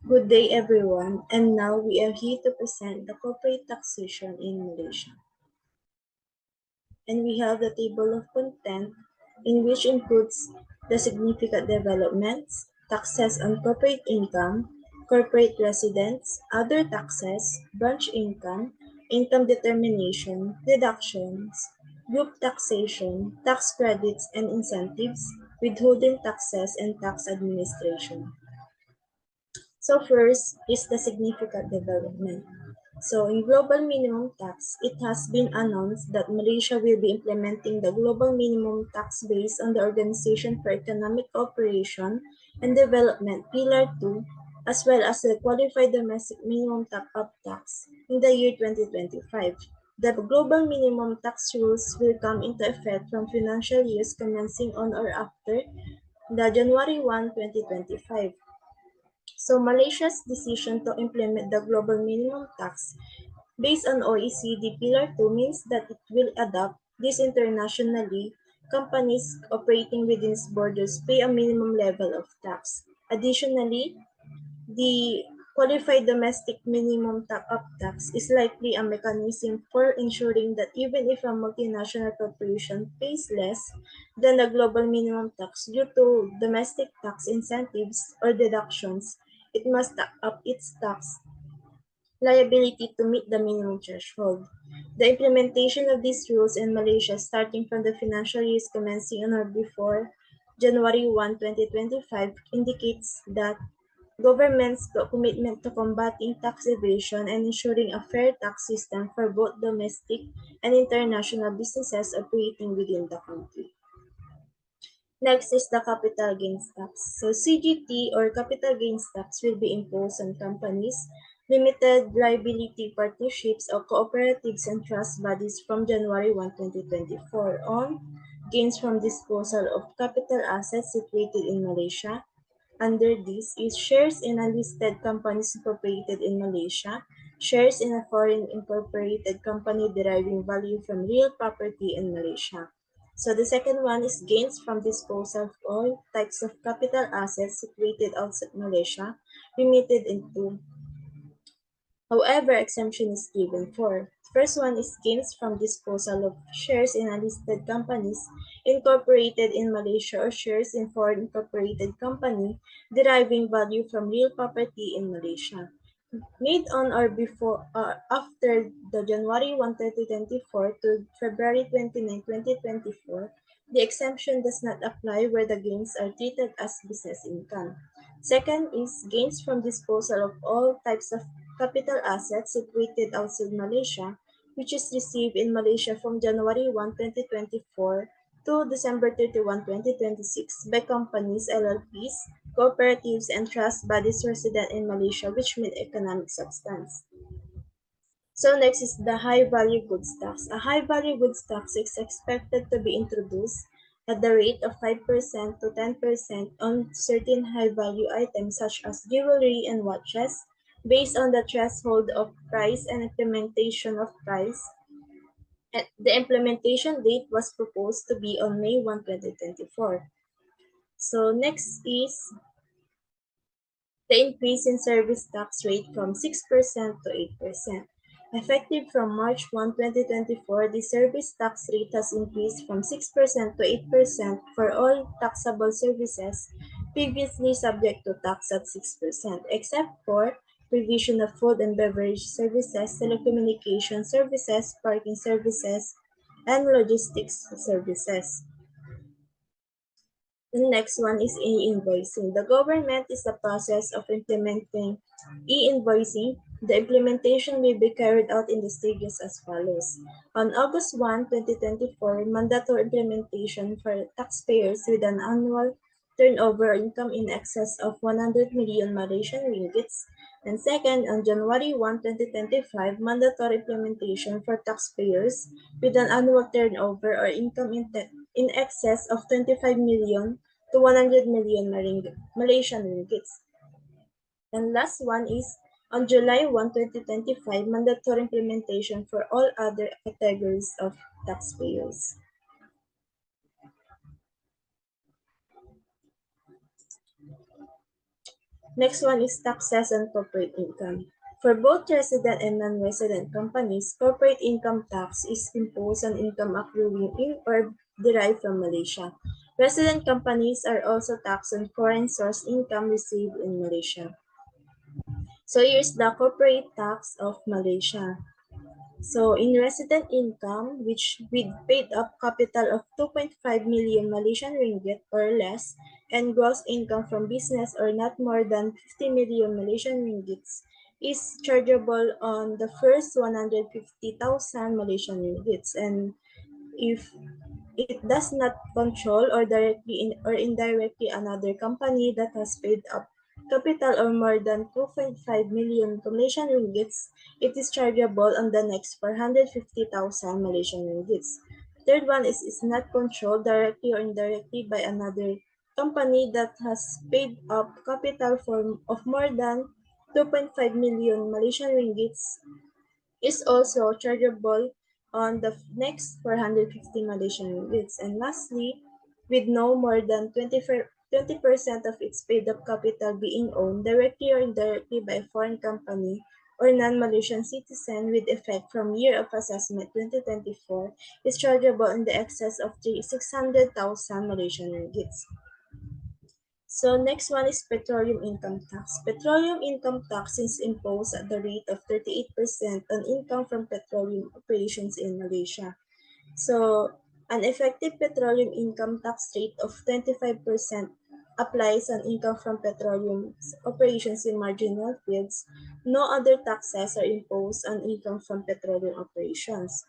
Good day, everyone, and now we are here to present the corporate taxation in Malaysia. And we have the table of content, in which includes the significant developments, taxes on corporate income, corporate residence, other taxes, branch income determination, deductions, group taxation, tax credits and incentives, withholding taxes, and tax administration. So first is the significant development. So in global minimum tax, it has been announced that Malaysia will be implementing the global minimum tax based on the Organization for Economic Cooperation and Development Pillar 2, as well as the qualified domestic minimum top-up tax in the year 2025. The global minimum tax rules will come into effect from financial years commencing on or after the January 1, 2025. So Malaysia's decision to implement the global minimum tax based on OECD Pillar 2 means that it will adopt this internationally. Companies operating within its borders pay a minimum level of tax. Additionally, the qualified domestic minimum top-up tax is likely a mechanism for ensuring that even if a multinational corporation pays less than the global minimum tax due to domestic tax incentives or deductions, it must up its tax liability to meet the minimum threshold. The implementation of these rules in Malaysia starting from the financial years commencing on or before January 1, 2025 indicates that government's commitment to combating tax evasion and ensuring a fair tax system for both domestic and international businesses operating within the country. Next is the capital gains tax. So CGT or capital gains tax will be imposed on companies, limited liability partnerships or cooperatives and trust bodies from January 1, 2024 on gains from disposal of capital assets situated in Malaysia. Under this is shares in unlisted companies incorporated in Malaysia, shares in a foreign incorporated company deriving value from real property in Malaysia. So the second one is gains from disposal of all types of capital assets situated outside Malaysia, remitted into. However, exemption is given for. First one is gains from disposal of shares in unlisted companies incorporated in Malaysia or shares in foreign incorporated company deriving value from real property in Malaysia. Made on or before after the January 1, 2024 to February 29, 2024, the exemption does not apply where the gains are treated as business income. Second is gains from disposal of all types of capital assets situated outside Malaysia, which is received in Malaysia from January 1, 2024 to December 31, 2026 by companies, LLPs, cooperatives, and trust bodies resident in Malaysia which meet economic substance. So next is the high-value goods tax. A high-value goods tax is expected to be introduced at the rate of 5% to 10% on certain high-value items such as jewelry and watches based on the threshold of price and implementation of price. The implementation date was proposed to be on May 1, 2024. So next is the increase in service tax rate from 6% to 8%. Effective from March 1, 2024, the service tax rate has increased from 6% to 8% for all taxable services previously subject to tax at 6%, except for provision of food and beverage services, telecommunication services, parking services, and logistics services. The next one is e-invoicing. The government is in the process of implementing e-invoicing. The implementation may be carried out in the stages as follows. On August 1, 2024, mandatory implementation for taxpayers with an annual turnover or income in excess of 100 million Malaysian ringgits. And second, on January 1, 2025, mandatory implementation for taxpayers with an annual turnover or income in excess of 25 million to 100 million Malaysian ringgits. And last one is on July 1, 2025, mandatory implementation for all other categories of taxpayers. Next one is taxes on corporate income. For both resident and non-resident companies, corporate income tax is imposed on income accruing in or derived from Malaysia. Resident companies are also taxed on foreign source income received in Malaysia. So here's the corporate tax of Malaysia. So in resident income, which with paid up capital of 2.5 million Malaysian ringgit or less, and gross income from business or not more than 50 million Malaysian ringgits, is chargeable on the first 150,000 Malaysian ringgits. And if it does not control or directly or indirectly another company that has paid up capital or more than 2.5 million Malaysian ringgits, it is chargeable on the next 450,000 Malaysian ringgits. Third one is not controlled directly or indirectly by another company that has paid up capital of more than 2.5 million Malaysian ringgits is also chargeable on the next 450 Malaysian ringgits. And lastly, with no more than 20% of its paid-up capital being owned directly or indirectly by a foreign company or non-Malaysian citizen with effect from year of assessment 2024 is chargeable in the excess of 600,000 Malaysian ringgits. So next one is petroleum income tax. Petroleum income tax is imposed at the rate of 38% on income from petroleum operations in Malaysia. So an effective petroleum income tax rate of 25% applies on income from petroleum operations in marginal fields. No other taxes are imposed on income from petroleum operations.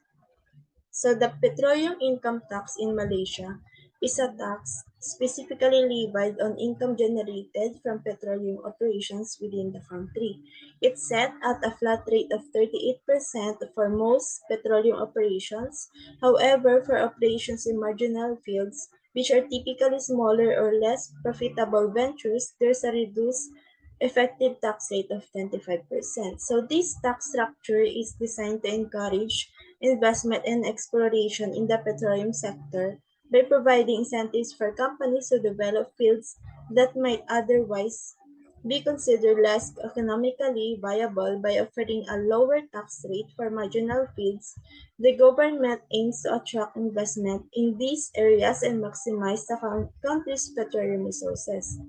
So the petroleum income tax in Malaysia is a tax specifically levied on income generated from petroleum operations within the country. It's set at a flat rate of 38% for most petroleum operations. However, for operations in marginal fields, which are typically smaller or less profitable ventures, there's a reduced effective tax rate of 25%. So this tax structure is designed to encourage investment and exploration in the petroleum sector by providing incentives for companies to develop fields that might otherwise be considered less economically viable. By offering a lower tax rate for marginal fields, the government aims to attract investment in these areas and maximize the country's petroleum resources.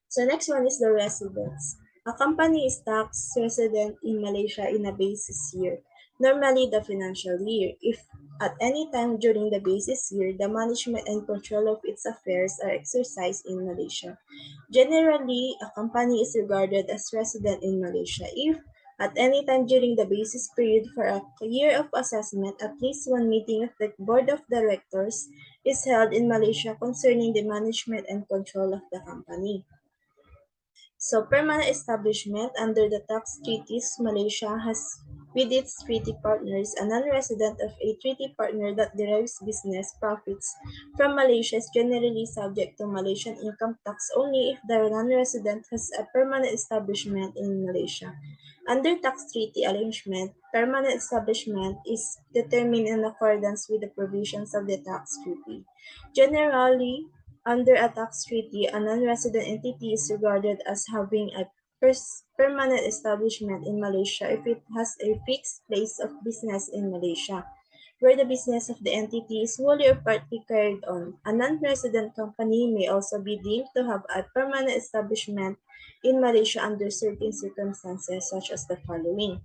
So next one is the residence. A company is taxed resident in Malaysia in a basis year, normally the financial year, if at any time during the basis year the management and control of its affairs are exercised in Malaysia. Generally, a company is regarded as resident in Malaysia if at any time during the basis period for a year of assessment, at least one meeting of the board of directors is held in Malaysia concerning the management and control of the company. So permanent establishment under the tax treaties, Malaysia has with its treaty partners a non-resident of a treaty partner that derives business profits from Malaysia is generally subject to Malaysian income tax only if the non-resident has a permanent establishment in Malaysia. Under tax treaty arrangement, permanent establishment is determined in accordance with the provisions of the tax treaty. Generally, under a tax treaty, a non-resident entity is regarded as having a permanent establishment in Malaysia if it has a fixed place of business in Malaysia, where the business of the entity is wholly or partly carried on. A non-resident company may also be deemed to have a permanent establishment in Malaysia under certain circumstances, such as the following.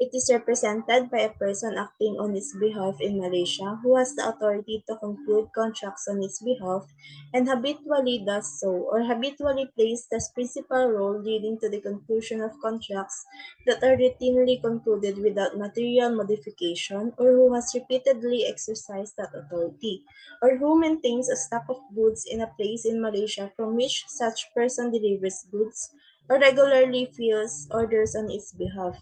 It is represented by a person acting on its behalf in Malaysia who has the authority to conclude contracts on its behalf and habitually does so or habitually plays the principal role leading to the conclusion of contracts that are routinely concluded without material modification, or who has repeatedly exercised that authority, or who maintains a stock of goods in a place in Malaysia from which such person delivers goods or regularly fills orders on its behalf.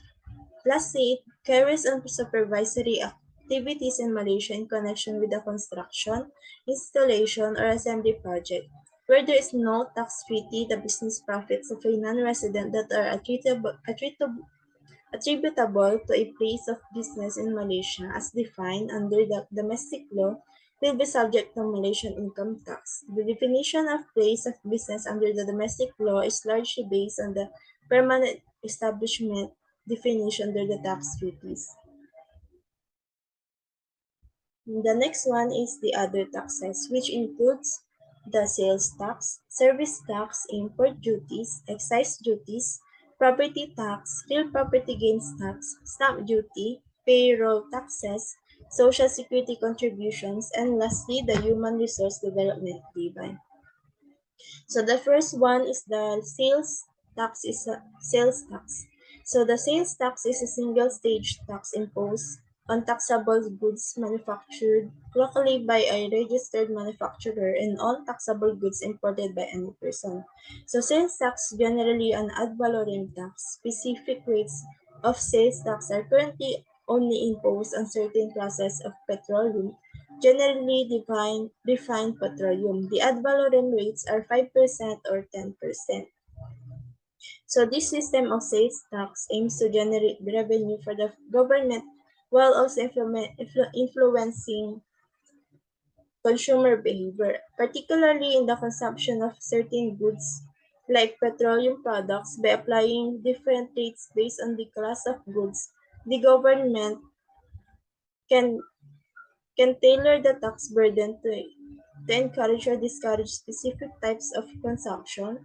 Lastly, it carries on supervisory activities in Malaysia in connection with the construction, installation, or assembly project. Where there is no tax treaty, the business profits of a non-resident that are attributable to a place of business in Malaysia as defined under the domestic law will be subject to Malaysian income tax. The definition of place of business under the domestic law is largely based on the permanent establishment definition under the tax duties. The next one is the other taxes, which includes the sales tax, service tax, import duties, excise duties, property tax, real property gains tax, stamp duty, payroll taxes, social security contributions, and lastly, the human resource development levy. So the first one is the sales tax. So the sales tax is a single stage tax imposed on taxable goods manufactured locally by a registered manufacturer and on taxable goods imported by any person. So sales tax generally an ad valorem tax. Specific rates of sales tax are currently only imposed on certain classes of petroleum, generally refined petroleum. The ad valorem rates are 5% or 10%. So this system of sales tax aims to generate revenue for the government while also influencing consumer behavior, particularly in the consumption of certain goods like petroleum products. By applying different rates based on the class of goods, the government can tailor the tax burden to encourage or discourage specific types of consumption,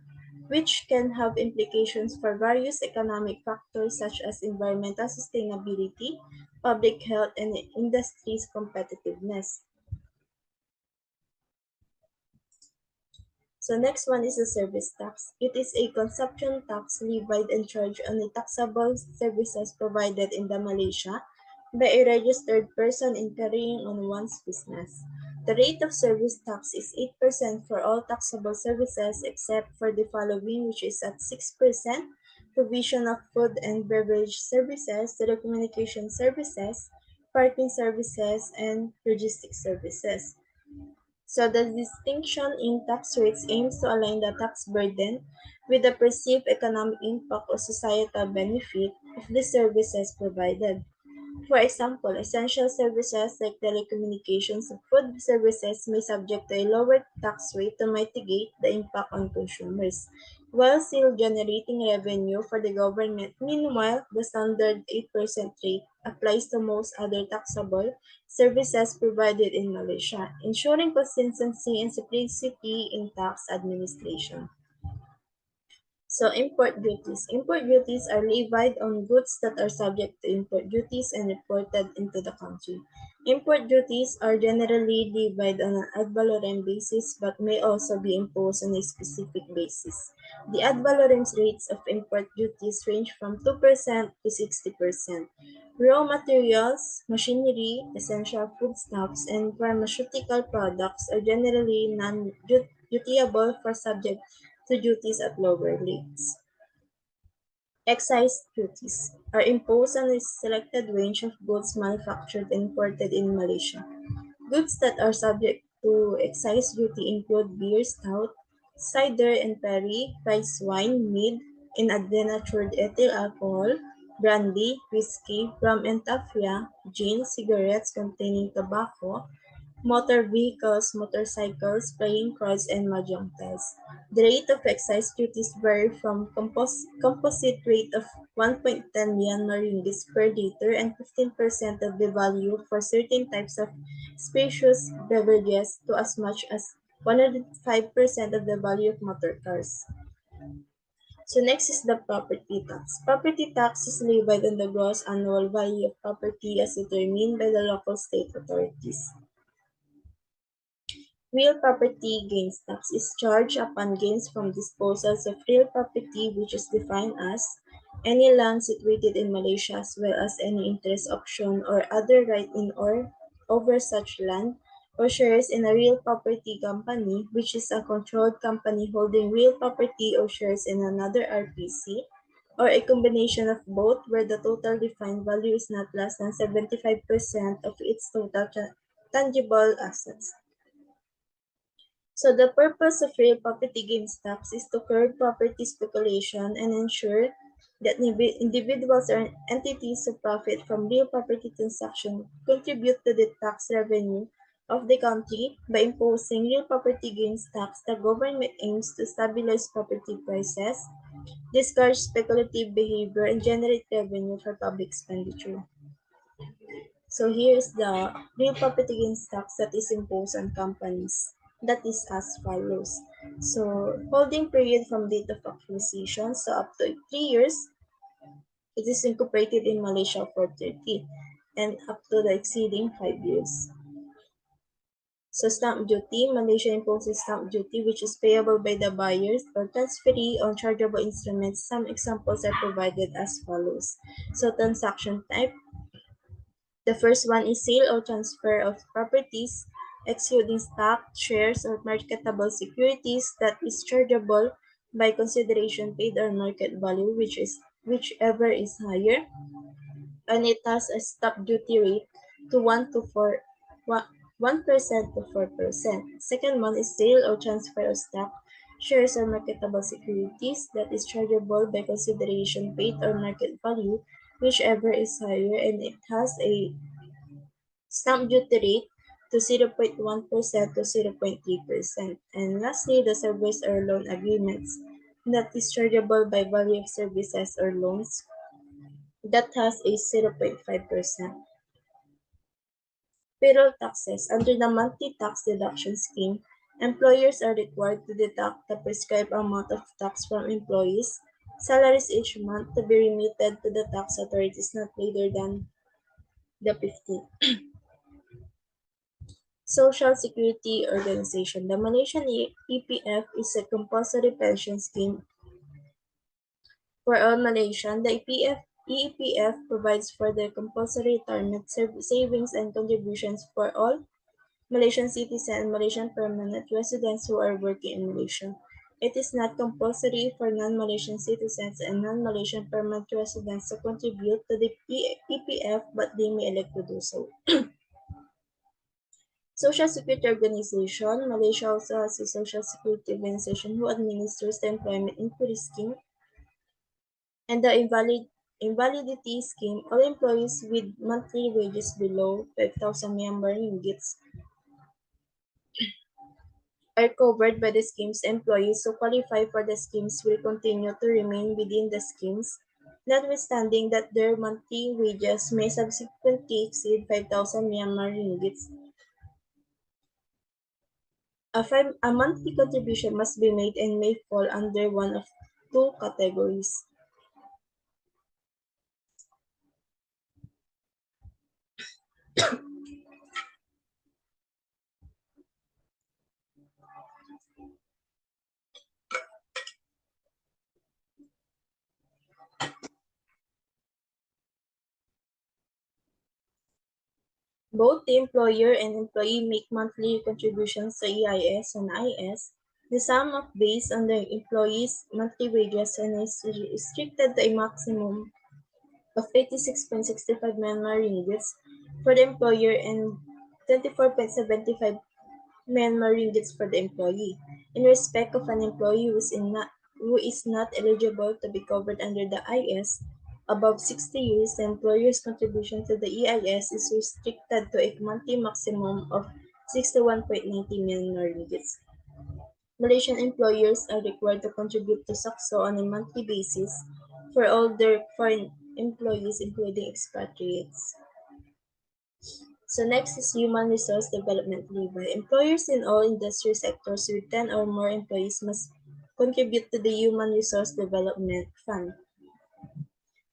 which can have implications for various economic factors such as environmental sustainability, public health, and industry's competitiveness. So next one is the service tax. It is a consumption tax levied and charged on the taxable services provided in the Malaysia by a registered person in carrying on one's business. The rate of service tax is 8% for all taxable services except for the following, which is at 6%, provision of food and beverage services, telecommunication services, parking services, and logistics services. So the distinction in tax rates aims to align the tax burden with the perceived economic impact or societal benefit of the services provided. For example, essential services like telecommunications and food services may subject to a lower tax rate to mitigate the impact on consumers, while still generating revenue for the government. Meanwhile, the standard 8% rate applies to most other taxable services provided in Malaysia, ensuring consistency and simplicity in tax administration. So import duties. Import duties are levied on goods that are subject to import duties and imported into the country. Import duties are generally levied on an ad valorem basis but may also be imposed on a specific basis. The ad valorem rates of import duties range from 2% to 60%. Raw materials, machinery, essential foodstuffs, and pharmaceutical products are generally non-dutiable for subject to duties at lower rates. Excise duties are imposed on a selected range of goods manufactured and imported in Malaysia. Goods that are subject to excise duty include beer, stout, cider and perry, rice wine, mead, and denatured ethyl alcohol, brandy, whiskey, rum and tafia, gin, cigarettes containing tobacco, motor vehicles, motorcycles, playing cards, and mahjong tiles. The rate of excise duties vary from composite rate of 1.10 Myanmar ringgit per liter and 15% of the value for certain types of spirituous beverages to as much as 105% of the value of motor cars. So next is the property tax. Property tax is levied on the gross annual value of property as determined by the local state authorities. Real property gains tax is charged upon gains from disposals of real property, which is defined as any land situated in Malaysia as well as any interest option or other right in or over such land or shares in a real property company, which is a controlled company holding real property or shares in another RPC, or a combination of both where the total defined value is not less than 75% of its total tangible assets. So the purpose of real property gains tax is to curb property speculation and ensure that individuals or entities who profit from real property transaction contribute to the tax revenue of the country. By imposing real property gains tax, the government aims to stabilize property prices, discourage speculative behavior, and generate revenue for public expenditure. So here is the real property gains tax that is imposed on companies. That is as follows. So holding period from date of acquisition, so up to 3 years, it is incorporated in Malaysia for 30, and up to the exceeding 5 years. So stamp duty, Malaysia imposes stamp duty which is payable by the buyers or transferee on chargeable instruments. Some examples are provided as follows. So transaction type, the first one is sale or transfer of properties, excluding stock, shares, or marketable securities that is chargeable by consideration paid or market value, whichever is higher, and it has a stamp duty rate to 1% to 4%. Second one is sale or transfer of stock, shares, or marketable securities that is chargeable by consideration paid or market value, whichever is higher, and it has a stamp duty rate to 0.1% to 0.3%. And lastly, the service or loan agreements that is chargeable by value of services or loans that has a 0.5%. Payroll taxes. Under the monthly tax deduction scheme, employers are required to deduct the prescribed amount of tax from employees' salaries each month to be remitted to the tax authorities not later than the 15th. Social Security Organization. The Malaysian EPF is a compulsory pension scheme for all Malaysians. The EPF provides for the compulsory retirement savings and contributions for all Malaysian citizens and Malaysian permanent residents who are working in Malaysia. It is not compulsory for non-Malaysian citizens and non-Malaysian permanent residents to contribute to the EPF, but they may elect to do so. Social Security Organization. Malaysia also has a Social Security Organization who administers the Employment Inquiry Scheme and the Invalidity Scheme. All employees with monthly wages below 5,000 Myanmar ringgits are covered by the schemes. Employees who qualify for the schemes will continue to remain within the schemes, notwithstanding that their monthly wages may subsequently exceed 5,000 Myanmar ringgits. A monthly contribution must be made and may fall under one of two categories. Both the employer and employee make monthly contributions to EIS and IS. The sum of based on the employee's monthly wages and is restricted to a maximum of 86.65 Myanmar ringgits for the employer and 24.75 Myanmar ringgits for the employee. In respect of an employee who is not eligible to be covered under the IS, above 60 years, the employer's contribution to the EIS is restricted to a monthly maximum of 61.90 Myanmar ringgits. Malaysian employers are required to contribute to SACSO on a monthly basis for all their foreign employees, including expatriates. So next is Human Resource Development Levy. Employers in all industry sectors with 10 or more employees must contribute to the Human Resource Development Fund.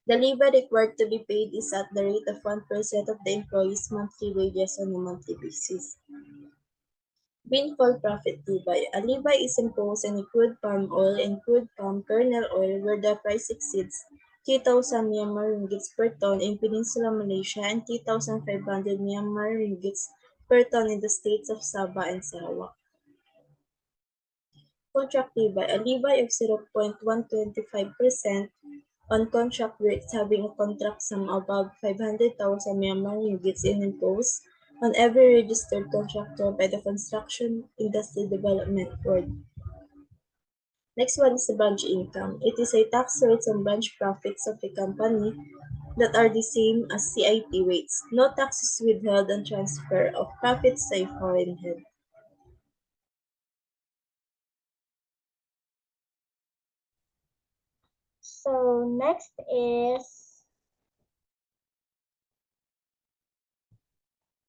The levy required to be paid is at the rate of 1% of the employee's monthly wages on a monthly basis. Windfall Profit Levy. A levy is imposed on crude palm oil and crude palm kernel oil where the price exceeds 3,000 Myanmar ringgits per ton in Peninsular Malaysia and 3,500 Myanmar ringgits per ton in the states of Sabah and Sarawak. Contract levy. A levy of 0.125% on contract rates having a contract sum above 500,000 Myanmar ringgits is imposed on every registered contractor by the Construction Industry Development Board. Next one is the branch income. It is a tax rate on branch profits of a company that are the same as CIT rates. No tax is withheld on transfer of profits to a foreign head. So next is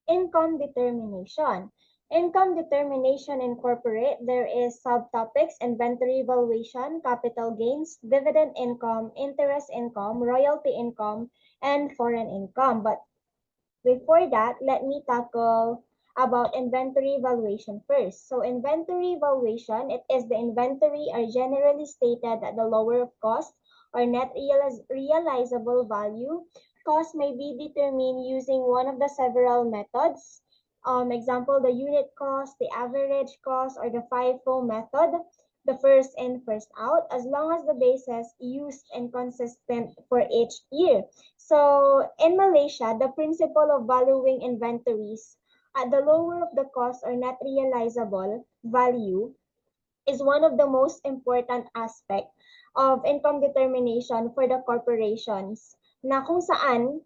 income determination. Income determination in corporate, there is subtopics: inventory valuation, capital gains, dividend income, interest income, royalty income, and foreign income. But before that, let me tackle about inventory valuation first. So inventory valuation, it is the inventory are generally stated at the lower of cost or net realizable value. Cost may be determined using one of the several methods. Example, the unit cost, the average cost, or the FIFO method, the first in, first out, as long as the basis used and consistent for each year. So in Malaysia, the principle of valuing inventories at the lower of the cost or net realizable value is one of the most important aspect of income determination for the corporations, na kung saan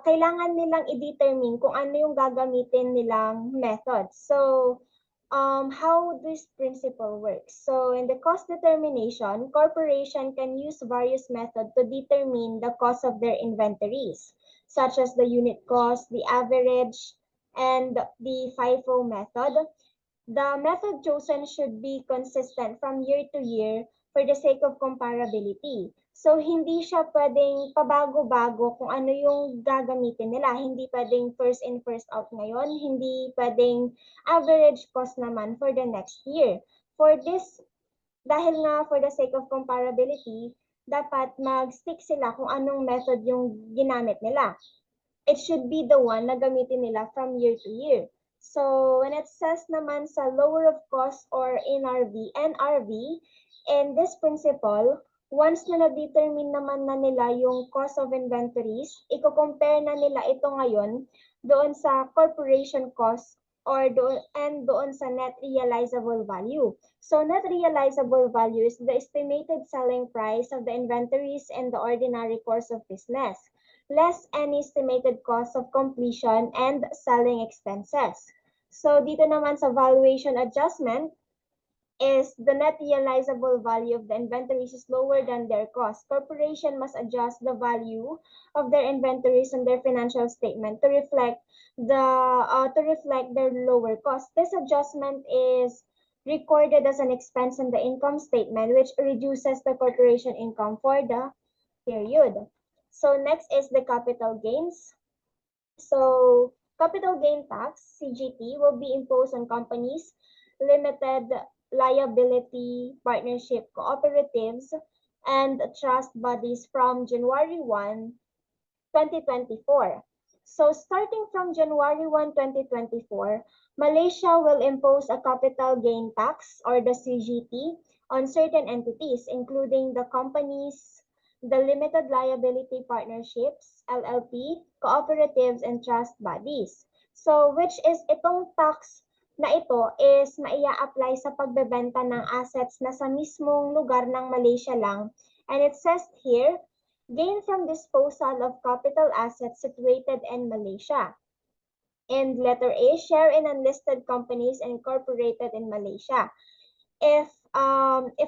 kailangan nilang i-determine kung ano yung gagamitin nilang method. So how this principle works. So in the cost determination, corporation can use various methods to determine the cost of their inventories, such as the unit cost, the average, and the FIFO method. The method chosen should be consistent from year to year for the sake of comparability. So, hindi siya pwedeng pabago-bago kung ano yung gagamitin nila. Hindi pwedeng first in, first out ngayon. Hindi pwedeng average cost naman for the next year. For this, dahil nga for the sake of comparability, dapat mag-stick sila kung anong method yung ginamit nila. It should be the one na gamitin nila from year to year. So, when it says naman sa lower of cost or NRV, and this principle, once na na-determine naman na nila yung cost of inventories, i-compare na nila ito ngayon doon sa corporation cost or doon sa net realizable value. So net realizable value is the estimated selling price of the inventories in the ordinary course of business, less any estimated cost of completion and selling expenses. So dito naman sa valuation adjustment is the net realizable value of the inventories is lower than their cost. Corporation must adjust the value of their inventories in their financial statement to reflect their lower cost. This adjustment is recorded as an expense in the income statement, which reduces the corporation income for the period. So next is the capital gains. So capital gain tax, CGT, will be imposed on companies, limited liability partnership cooperatives, and trust bodies from January 1, 2024. So starting from January 1, 2024, Malaysia will impose a capital gain tax or the CGT on certain entities, including the companies, the limited liability partnerships, LLP, cooperatives, and trust bodies. So which is itong tax na ito is maia-apply sa pagbebenta ng assets na sa mismong lugar ng Malaysia lang. And it says here, gain from disposal of capital assets situated in Malaysia. And letter A, share in unlisted companies incorporated in Malaysia. If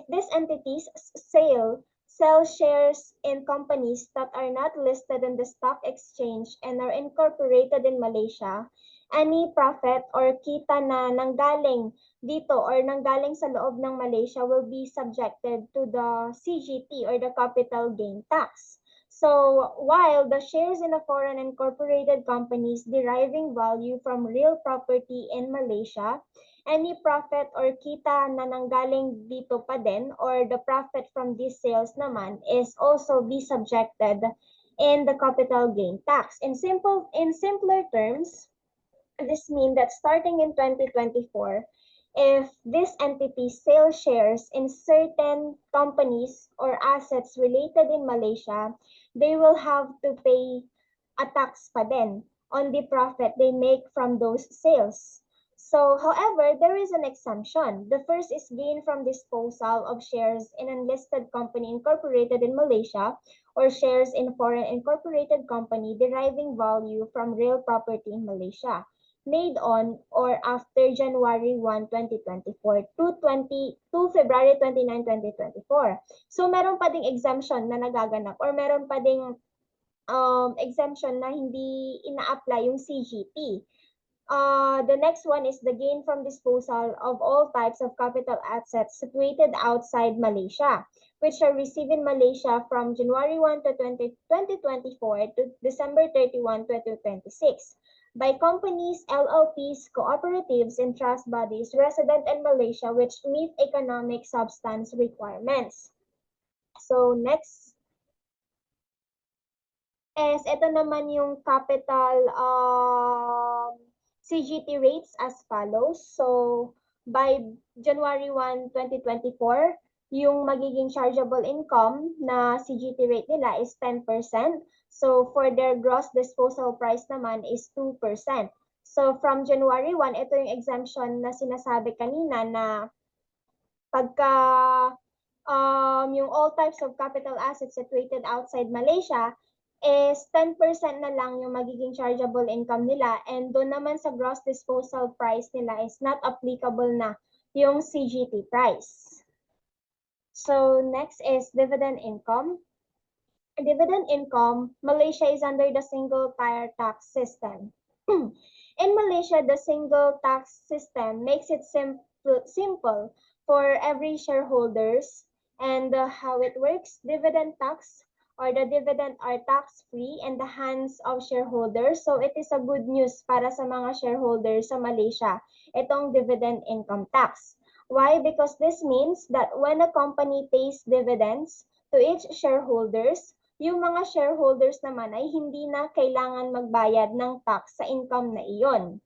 these entities sell shares in companies that are not listed in the stock exchange and are incorporated in Malaysia, any profit or kita na nanggaling dito or nanggaling sa loob ng Malaysia will be subjected to the CGT or the capital gain tax. So while the shares in a foreign incorporated companies deriving value from real property in Malaysia, any profit or kita na nanggaling dito pa din or the profit from these sales naman is also be subjected in the capital gain tax. In simpler terms, this means that starting in 2024, if this entity sells shares in certain companies or assets related in Malaysia, they will have to pay a tax pa din on the profit they make from those sales. So, however, there is an exemption. The first is gain from disposal of shares in an unlisted company incorporated in Malaysia or shares in foreign incorporated company deriving value from real property in Malaysia made on or after January 1, 2024 to February 29, 2024. So, meron pa ding exemption na nagaganap or meron pa ding exemption na hindi ina-apply yung CGT. The next one is the gain from disposal of all types of capital assets situated outside Malaysia, which are received in Malaysia from January 1 to 2024 to December 31, 2026 by companies, LLPs, cooperatives, and trust bodies resident in Malaysia which meet economic substance requirements. So next is ito naman yung capital CGT rates as follows. So, by January 1, 2024, yung magiging chargeable income na CGT rate nila is 10%. So, for their gross disposal price naman is 2%. So, from January 1, ito yung exemption na sinasabi kanina na pagka yung all types of capital assets situated outside Malaysia, is 10% na lang yung magiging chargeable income nila and doon naman sa gross disposal price nila is not applicable na yung CGT price. So next is dividend income. Dividend income, Malaysia is under the single tier tax system. In Malaysia, the single tax system makes it simple for every shareholders and how it works, dividend tax or the dividend are tax-free in the hands of shareholders. So it is a good news para sa mga shareholders sa Malaysia, itong dividend income tax. Why? Because this means that when a company pays dividends to each shareholders, yung mga shareholders naman ay hindi na kailangan magbayad ng tax sa income na iyon.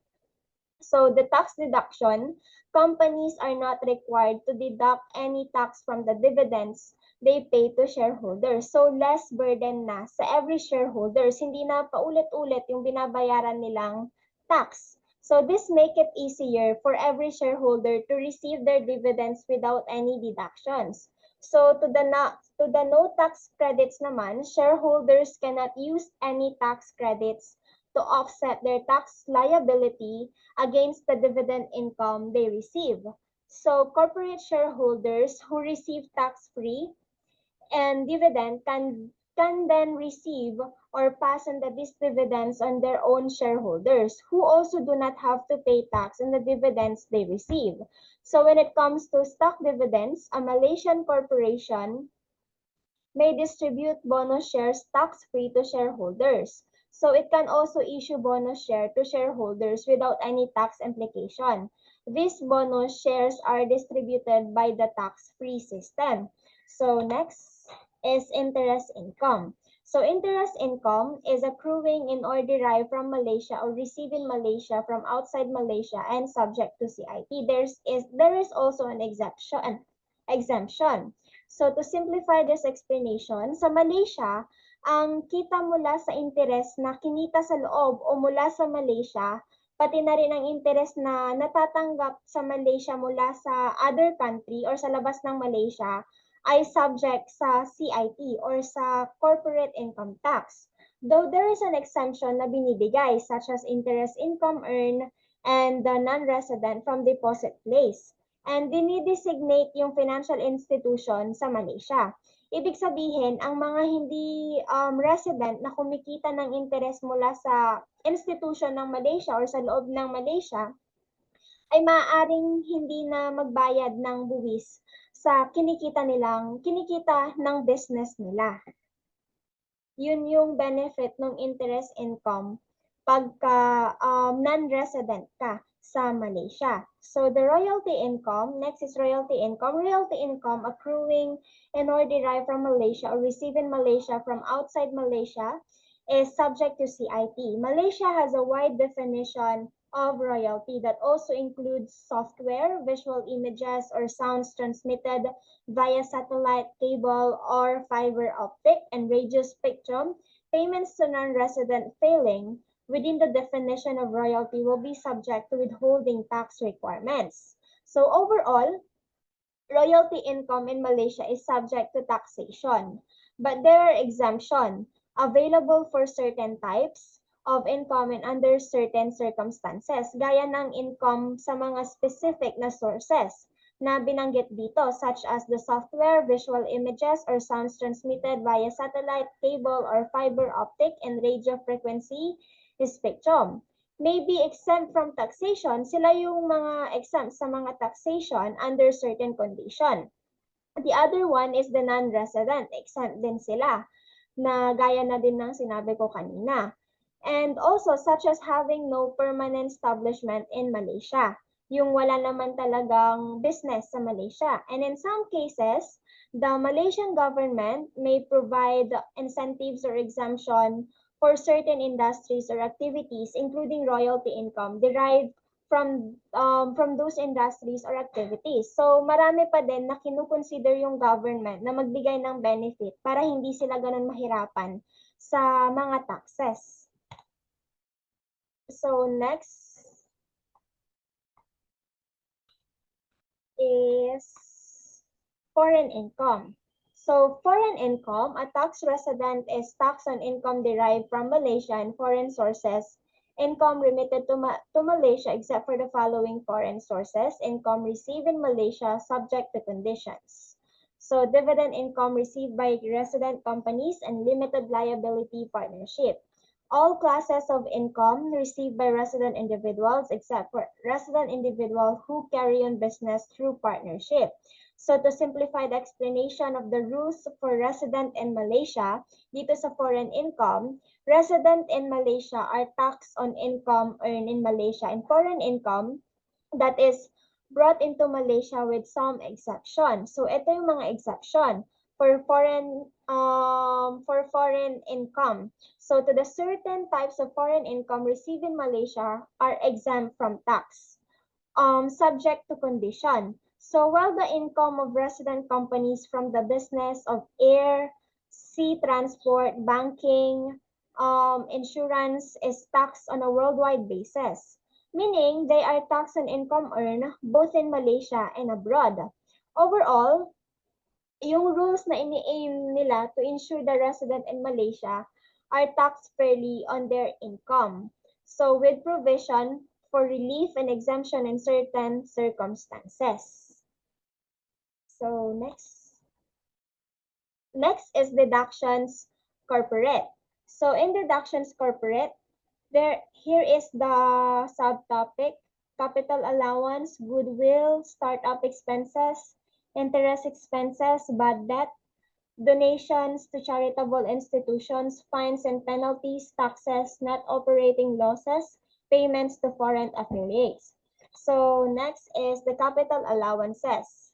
So the tax deduction, companies are not required to deduct any tax from the dividends they pay to shareholders. So less burden na sa every shareholders. Hindi na paulit-ulit yung binabayaran nilang tax. So this make it easier for every shareholder to receive their dividends without any deductions. So to the no tax credits naman, shareholders cannot use any tax credits to offset their tax liability against the dividend income they receive. So corporate shareholders who receive tax-free and dividend can then receive or pass on these dividends on their own shareholders who also do not have to pay tax on the dividends they receive. So when it comes to stock dividends, a Malaysian corporation may distribute bonus shares tax-free to shareholders. So it can also issue bonus share to shareholders without any tax implication. These bonus shares are distributed by the tax-free system. So next is interest income. So interest income is accruing in or derived from Malaysia or received in Malaysia from outside Malaysia and subject to CIT. There is also an exemption. So to simplify this explanation, sa Malaysia, ang kita mula sa interest na kinita sa loob o mula sa Malaysia, pati na rin ang interest na natatanggap sa Malaysia mula sa other country or sa labas ng Malaysia, ay subject sa CIT or sa corporate income tax. Though there is an exemption na binibigay such as interest income earned and the non-resident from deposit place. And dinidesignate yung financial institution sa Malaysia. Ibig sabihin, ang mga hindi resident na kumikita ng interest mula sa institution ng Malaysia or sa loob ng Malaysia ay maaaring hindi na magbayad ng buwis sa kinikita ng business nila. Yun yung benefit ng interest income pagka non-resident ka sa Malaysia. So the royalty income, next is royalty income. Royalty income accruing and or derived from Malaysia or received in Malaysia from outside Malaysia is subject to CIT. Malaysia has a wide definition of royalty that also includes software, visual images, or sounds transmitted via satellite, cable, or fiber optic and radio spectrum, payments to non-resident failing within the definition of royalty will be subject to withholding tax requirements. So overall, royalty income in Malaysia is subject to taxation, but there are exemptions available for certain types of income and under certain circumstances, gaya ng income sa mga specific na sources na binanggit dito, such as the software, visual images, or sounds transmitted via satellite, cable, or fiber optic and radio frequency spectrum. May be exempt from taxation, sila yung mga exempt sa mga taxation under certain condition. The other one is the non-resident, exempt din sila, na gaya na din ng sinabi ko kanina. And also, such as having no permanent establishment in Malaysia, yung wala naman talagang business sa Malaysia. And in some cases, the Malaysian government may provide incentives or exemption for certain industries or activities, including royalty income derived from those industries or activities. So marami pa din na kinukonsider yung government na magbigay ng benefit para hindi sila ganun mahirapan sa mga taxes. So next is foreign income. So foreign income, a tax resident is tax on income derived from Malaysia and foreign sources, income remitted to Malaysia except for the following foreign sources, income received in Malaysia subject to conditions. So dividend income received by resident companies and limited liability partnership. All classes of income received by resident individuals except for resident individuals who carry on business through partnership. So to simplify the explanation of the rules for resident in Malaysia, dito sa foreign income, resident in Malaysia are taxed on income earned in Malaysia and foreign income that is brought into Malaysia with some exception. So ito yung mga exception for foreign income. So to the certain types of foreign income received in Malaysia are exempt from tax, subject to condition. So while the income of resident companies from the business of air, sea transport, banking, insurance is taxed on a worldwide basis, meaning they are taxed on income earned both in Malaysia and abroad. Overall, yung rules na ini-aim nila to ensure the resident in Malaysia are taxed fairly on their income. So with provision for relief and exemption in certain circumstances. So next is deductions corporate. So in deductions corporate, here is the subtopic: capital allowance, goodwill, startup expenses, interest expenses, bad debt, donations to charitable institutions, fines and penalties, taxes, net operating losses, payments to foreign affiliates. So next is the capital allowances.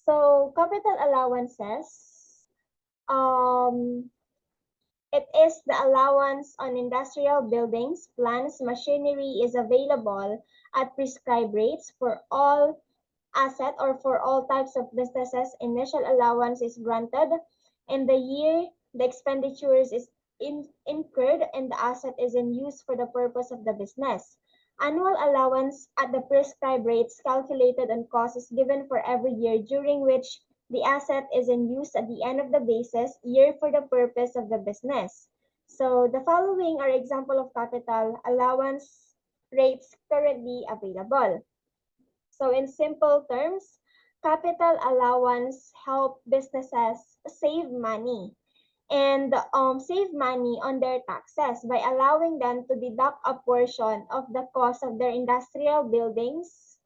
So capital allowances, it is the allowance on industrial buildings, plants, machinery is available at prescribed rates for all asset or for all types of businesses. Initial allowance is granted in the year the expenditures is incurred and the asset is in use for the purpose of the business. Annual allowance at the prescribed rates calculated on cost is given for every year during which the asset is in use at the end of the basis year for the purpose of the business. So the following are example of capital allowance rates currently available. So in simple terms, capital allowance help businesses save money and save money on their taxes by allowing them to deduct a portion of the cost of their industrial buildings,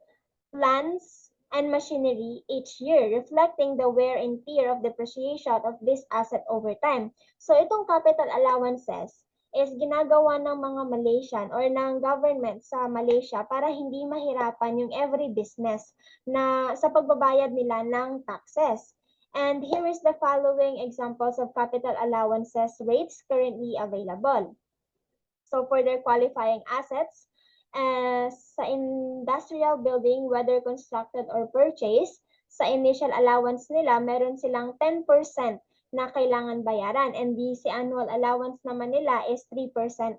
plants, and machinery each year, reflecting the wear and tear of depreciation of this asset over time. So itong capital allowances is ginagawa ng mga Malaysian or ng government sa Malaysia para hindi mahirapan yung every business na sa pagbabayad nila ng taxes. And here is the following examples of capital allowances rates currently available. So for their qualifying assets, sa industrial building, whether constructed or purchased, sa initial allowance nila, meron silang 10% na kailangan bayaran. And the annual allowance naman nila is 3%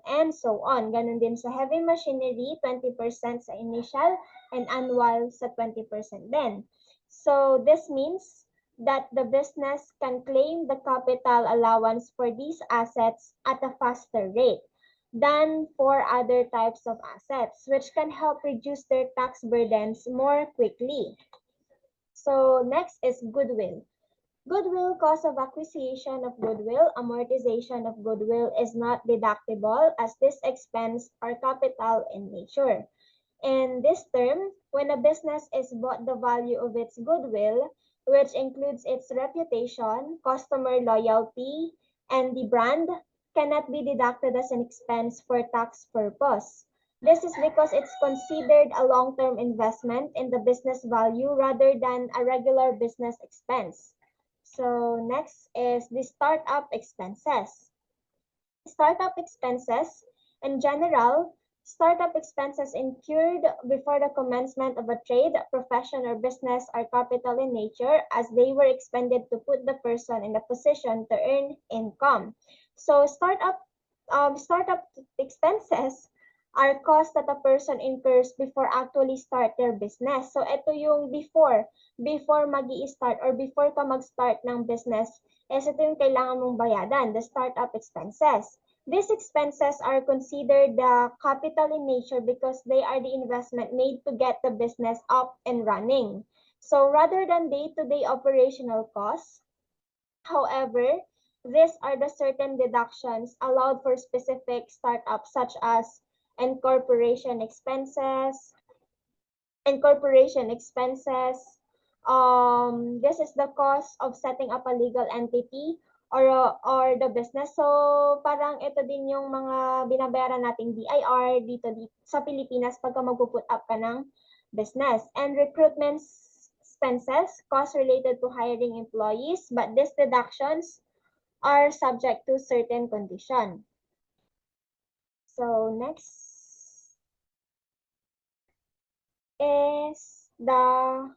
and so on. Ganun din sa heavy machinery, 20% sa initial and annual sa 20% din. So this means that the business can claim the capital allowance for these assets at a faster rate than for other types of assets, which can help reduce their tax burdens more quickly. So next is goodwill. Goodwill, cost of acquisition of goodwill, amortization of goodwill is not deductible as this expense are capital in nature. In this term, when a business is bought, the value of its goodwill, which includes its reputation, customer loyalty, and the brand, cannot be deducted as an expense for tax purpose. This is because it's considered a long-term investment in the business value rather than a regular business expense. So next is the startup expenses. Startup expenses, in general, startup expenses incurred before the commencement of a trade, profession, or business are capital in nature as they were expended to put the person in a position to earn income. So startup expenses are costs that a person incurs before actually start their business. So ito yung before magi-start or before ka mag-start ng business, ito yung kailangan mong bayadan, the startup expenses. These expenses are considered the capital in nature because they are the investment made to get the business up and running. So rather than day-to-day operational costs, however, these are the certain deductions allowed for specific startups such as incorporation expenses, this is the cost of setting up a legal entity or the business. So parang ito din yung mga binabayaran nating BIR dito sa Pilipinas pagka magpo-put up ka ng business. And recruitment expenses, costs related to hiring employees, but these deductions are subject to certain condition. So next is the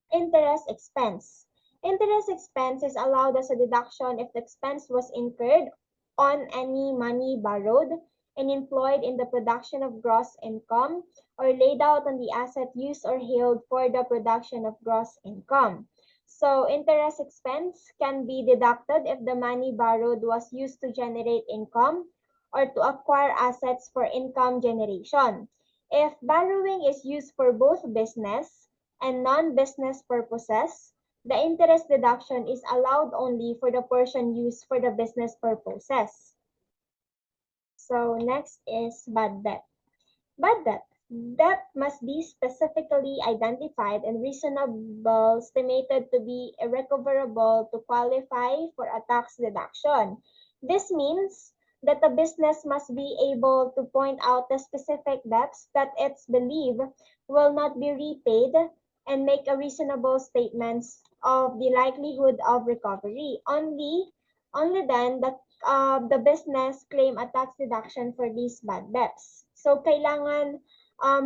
interest expense. Interest expense is allowed as a deduction if the expense was incurred on any money borrowed and employed in the production of gross income or laid out on the asset used or held for the production of gross income. So interest expense can be deducted if the money borrowed was used to generate income or to acquire assets for income generation. If borrowing is used for both business and non-business purposes, the interest deduction is allowed only for the portion used for the business purposes. So next is bad debt. Bad debt. Debt must be specifically identified and reasonable estimated to be irrecoverable to qualify for a tax deduction. This means that the business must be able to point out the specific debts that it's believed will not be repaid and make a reasonable statements of the likelihood of recovery. Only then the business claim a tax deduction for these bad debts. So kailangan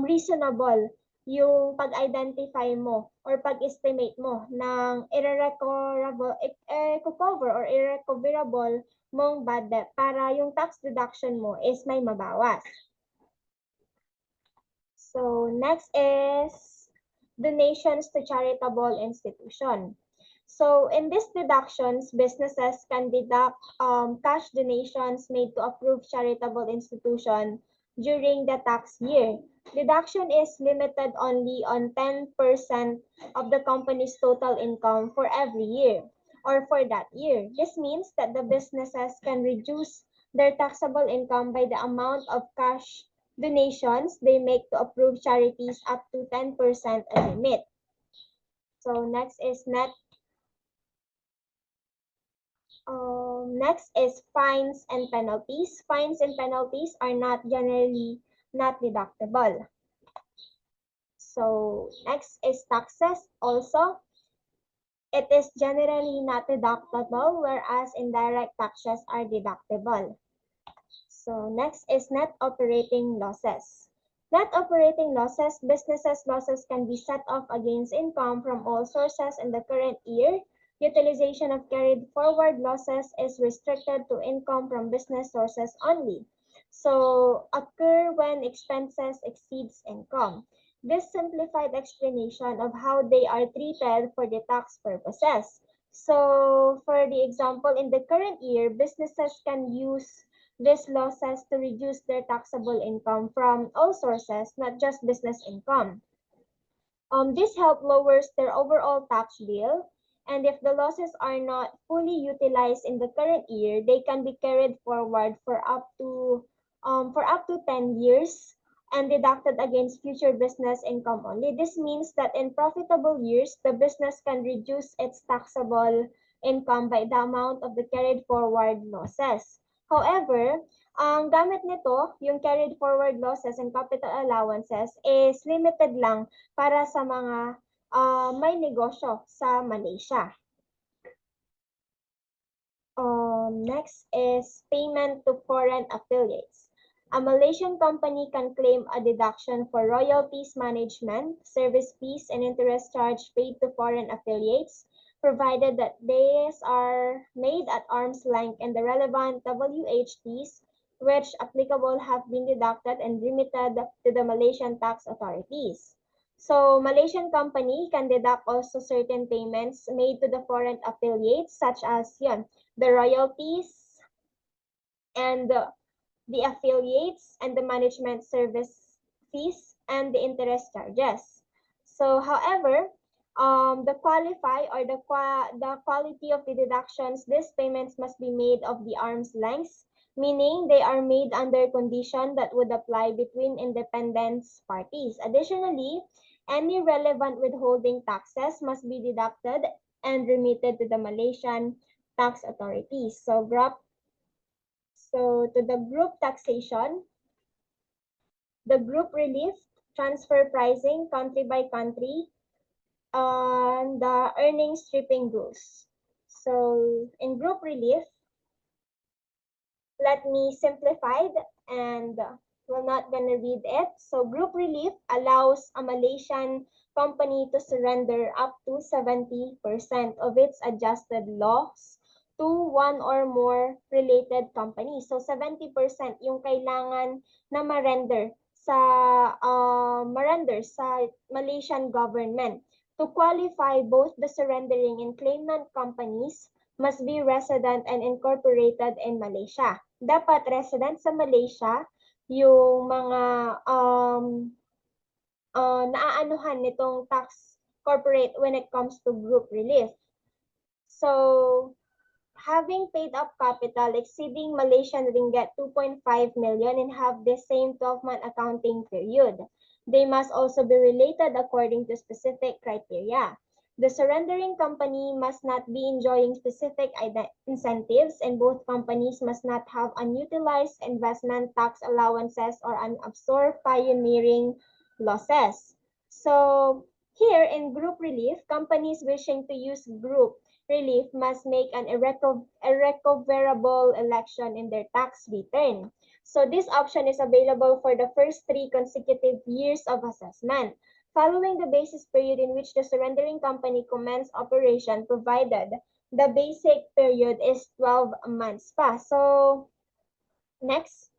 reasonable yung pag-identify mo or pag-estimate mo ng cover or irrecoverable mong bad debt para yung tax deduction mo is may mabawas. So next is donations to charitable institution. So in these deductions, businesses can deduct cash donations made to approved charitable institution during the tax year. Deduction is limited only on 10% of the company's total income for every year or for that year. This means that the businesses can reduce their taxable income by the amount of cash donations they make to approved charities up to 10% a limit. So next is fines and penalties. Fines and penalties are generally not deductible. So next is taxes. Also, it is generally not deductible, whereas indirect taxes are deductible. So next is net operating losses. Net operating losses, businesses' losses can be set off against income from all sources in the current year Utilization of carried forward losses is restricted to income from business sources only. So occur when expenses exceeds income. This simplified explanation of how they are treated for the tax purposes. So for the example, in the current year, businesses can use these losses to reduce their taxable income from all sources, not just business income. This help lowers their overall tax bill, and if the losses are not fully utilized in the current year, they can be carried forward for up to 10 years and deducted against future business income only. This means that in profitable years, the business can reduce its taxable income by the amount of the carried forward losses. However, ang gamit nito, yung carried forward losses and capital allowances, is limited lang para sa mga may negosyo sa Malaysia. Next is payment to foreign affiliates. A Malaysian company can claim a deduction for royalties management, service fees, and interest charge paid to foreign affiliates, provided that these are made at arm's length and the relevant WHTs which applicable have been deducted and remitted to the Malaysian tax authorities. So Malaysian company can deduct also certain payments made to the foreign affiliates such as the royalties and the affiliates and the management service fees and the interest charges. So however, the qualify or the quality of the deductions, these payments must be made of the arm's length, meaning they are made under condition that would apply between independent parties. Additionally, any relevant withholding taxes must be deducted and remitted to the Malaysian tax authorities. So to the group taxation, the group relief, transfer pricing, country by country, and the earnings stripping rules. So in group relief, let me simplify it and we're not gonna read it. So group relief allows a Malaysian company to surrender up to 70% of its adjusted loss to one or more related companies. So 70% yung kailangan na marender sa Malaysian government. To qualify, both the surrendering and claimant companies must be resident and incorporated in Malaysia. Dapat resident sa Malaysia yung mga naaanuhan nitong tax corporate when it comes to group relief. So, having paid up capital exceeding Malaysian ringgit 2.5 million and have the same 12-month accounting period. They must also be related according to specific criteria. The surrendering company must not be enjoying specific incentives, and both companies must not have unutilized investment tax allowances or unabsorbed pioneering losses. So here in group relief, companies wishing to use group relief must make an irrecoverable election in their tax return. So this option is available for the first 3 consecutive years of assessment, following the basis period in which the surrendering company commenced operation, provided the basic period is 12 months pa. So next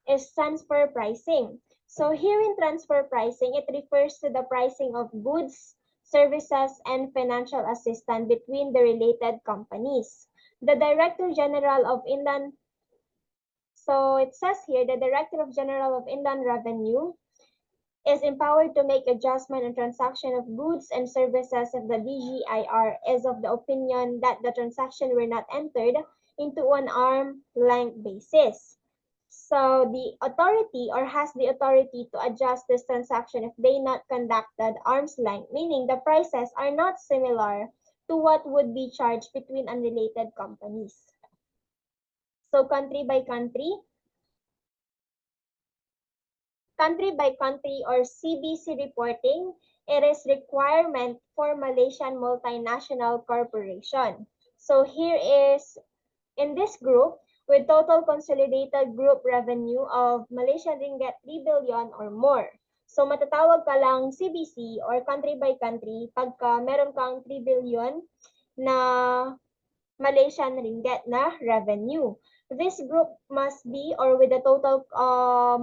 is transfer pricing. So here in transfer pricing, it refers to the pricing of goods, services, and financial assistance between the related companies. The Director General of Inland, so it says here, the Director of General of Inland Revenue is empowered to make adjustment on transaction of goods and services if the DGIR is of the opinion that the transaction were not entered into an arm's length basis. So the authority or has the authority to adjust this transaction if they not conducted arm's length, meaning the prices are not similar to what would be charged between unrelated companies. So country by country or CBC reporting, it is requirement for Malaysian multinational corporation. So here is, in this group, with total consolidated group revenue of Malaysian ringgit 3 billion or more. So matatawag ka lang CBC or country by country pagka meron kang 3 billion na Malaysian ringgit na revenue. This group must be or with the total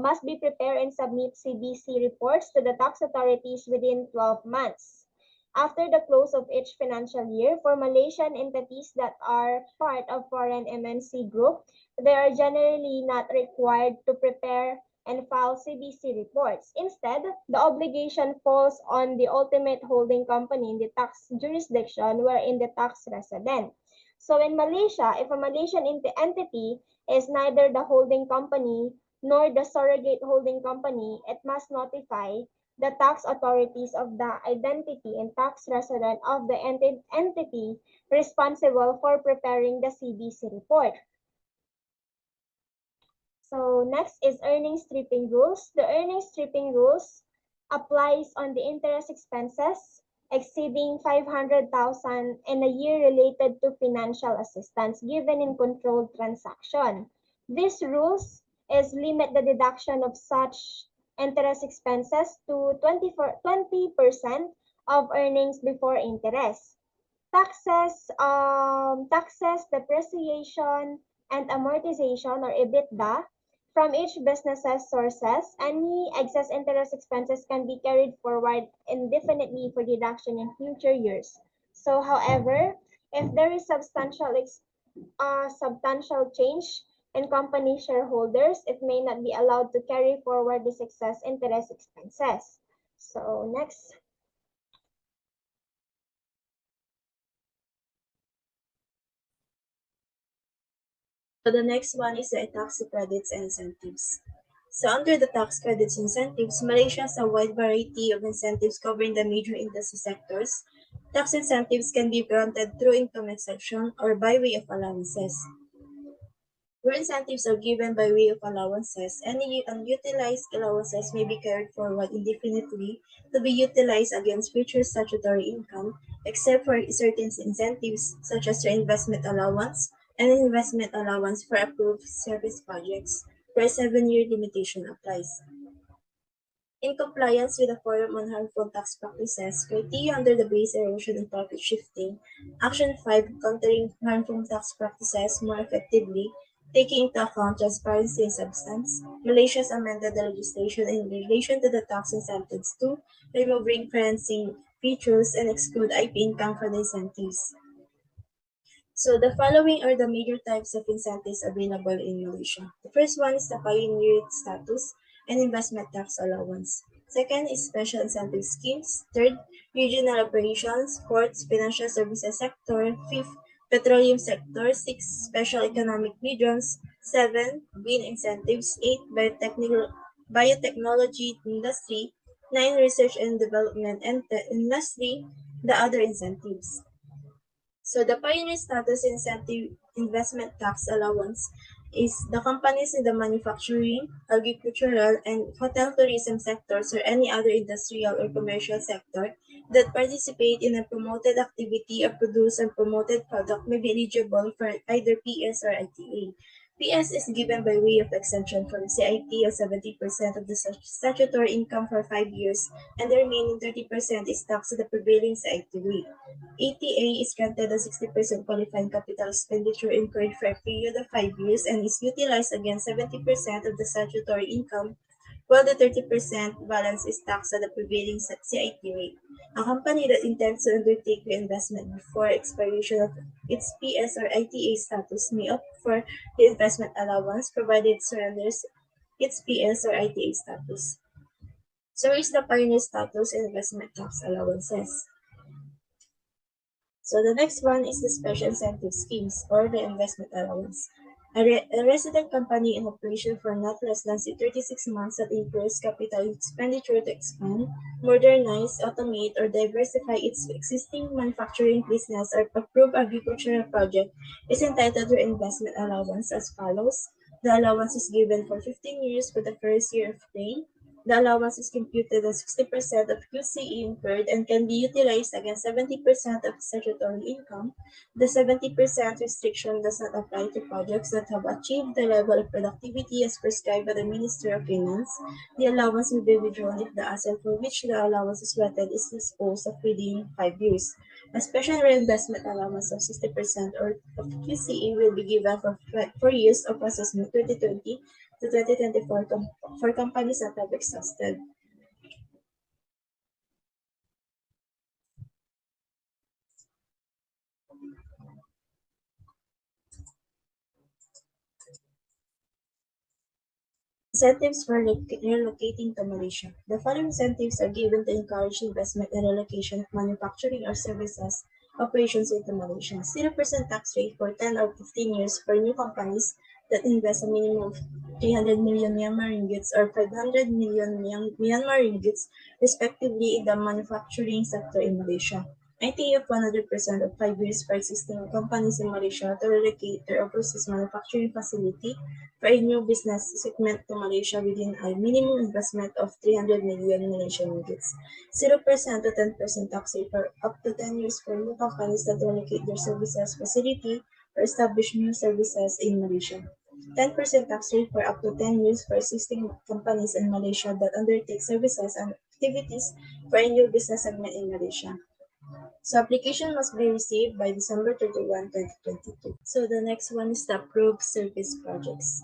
must be prepared and submit CBC reports to the tax authorities within 12 months. After the close of each financial year, for Malaysian entities that are part of foreign MNC group, they are generally not required to prepare and file CBC reports. Instead, the obligation falls on the ultimate holding company in the tax jurisdiction wherein the tax resident. So in Malaysia, if a Malaysian entity is neither the holding company nor the surrogate holding company, it must notify the tax authorities of the identity and tax resident of the entity responsible for preparing the CBC report. So next is earnings stripping rules. The earnings stripping rules applies on the interest expenses exceeding 500,000 in a year related to financial assistance given in controlled transaction. These rules is limit the deduction of such interest expenses to 20% of earnings before interest. Taxes, depreciation, and amortization or EBITDA from each business's sources. Any excess interest expenses can be carried forward indefinitely for deduction in future years. So, however, if there is substantial change in company shareholders, it may not be allowed to carry forward this excess interest expenses. So, next. So the next one is the tax credits and incentives. So under the tax credits incentives, Malaysia has a wide variety of incentives covering the major industry sectors. Tax incentives can be granted through income exemption or by way of allowances. Where incentives are given by way of allowances, any unutilized allowances may be carried forward indefinitely to be utilized against future statutory income, except for certain incentives such as reinvestment allowance and investment allowance for approved service projects, where a 7-year limitation applies. In compliance with the Forum on Harmful Tax Practices, criteria under the Base Erosion and Profit Shifting, Action 5 Countering Harmful Tax Practices More Effectively, taking into account transparency and substance, Malaysia has amended the legislation in relation to the tax incentives to remove ring-fencing features and exclude IP income from the incentives. So the following are the major types of incentives available in Malaysia. The first one is the pioneer status and investment tax allowance. Second is special incentive schemes. Third, regional operations. Fourth, financial services sector. Fifth, petroleum sector. Six, special economic regions. Seven, green incentives. Eight, biotechnology industry. Nine, research and development and industry. The other incentives. So the pioneer status incentive investment tax allowance is the companies in the manufacturing, agricultural, and hotel tourism sectors or any other industrial or commercial sector that participate in a promoted activity or produce a promoted product may be eligible for either PS or ITA. PS is given by way of exemption from CIT of 70% of the statutory income for 5 years, and the remaining 30% is taxed at the prevailing CIT rate. ATA is granted a 60% qualifying capital expenditure incurred for a period of 5 years and is utilized against 70% of the statutory income, while the 30% balance is taxed at the prevailing CIT rate. A company that intends to undertake reinvestment before expiration of its PS or ITA status may opt for the investment allowance provided it surrenders its PS or ITA status. So is the pioneer status and investment tax allowances. So the next one is the special incentive schemes or the investment allowance. A resident company in operation for not less than 36 months that incurs capital expenditure to expand, modernize, automate, or diversify its existing manufacturing business or approve agricultural project is entitled to investment allowance as follows. The allowance is given for 15 years for the first year of pay. The allowance is computed as 60% of QCE incurred and can be utilized against 70% of statutory income. The 70% restriction does not apply to projects that have achieved the level of productivity as prescribed by the Ministry of Finance. The allowance will be withdrawn if the asset for which the allowance is granted is disposed of within 5 years. A special reinvestment allowance of 60% or of QCE will be given for 4 years of assessment 2020 to 2024 for companies that have exhausted. Incentives for relocating to Malaysia. The following incentives are given to encourage investment and relocation of manufacturing or services operations into Malaysia. 0% tax rate for 10 or 15 years for new companies that invest a minimum of 300 million Myanmar ringgits or 500 million Myanmar ringgits, respectively, in the manufacturing sector in Malaysia. IT of 100% of 5 years for existing companies in Malaysia to relocate their overseas manufacturing facility for a new business segment to Malaysia within a minimum investment of 300 million Malaysian ringgits. 0% to 10% tax rate for up to 10 years for new companies that relocate their services facility or establish new services in Malaysia. 10% tax rate for up to 10 years for existing companies in Malaysia that undertake services and activities for a new business segment in Malaysia. So application must be received by December 31, 2022. So the next one is the approved service projects.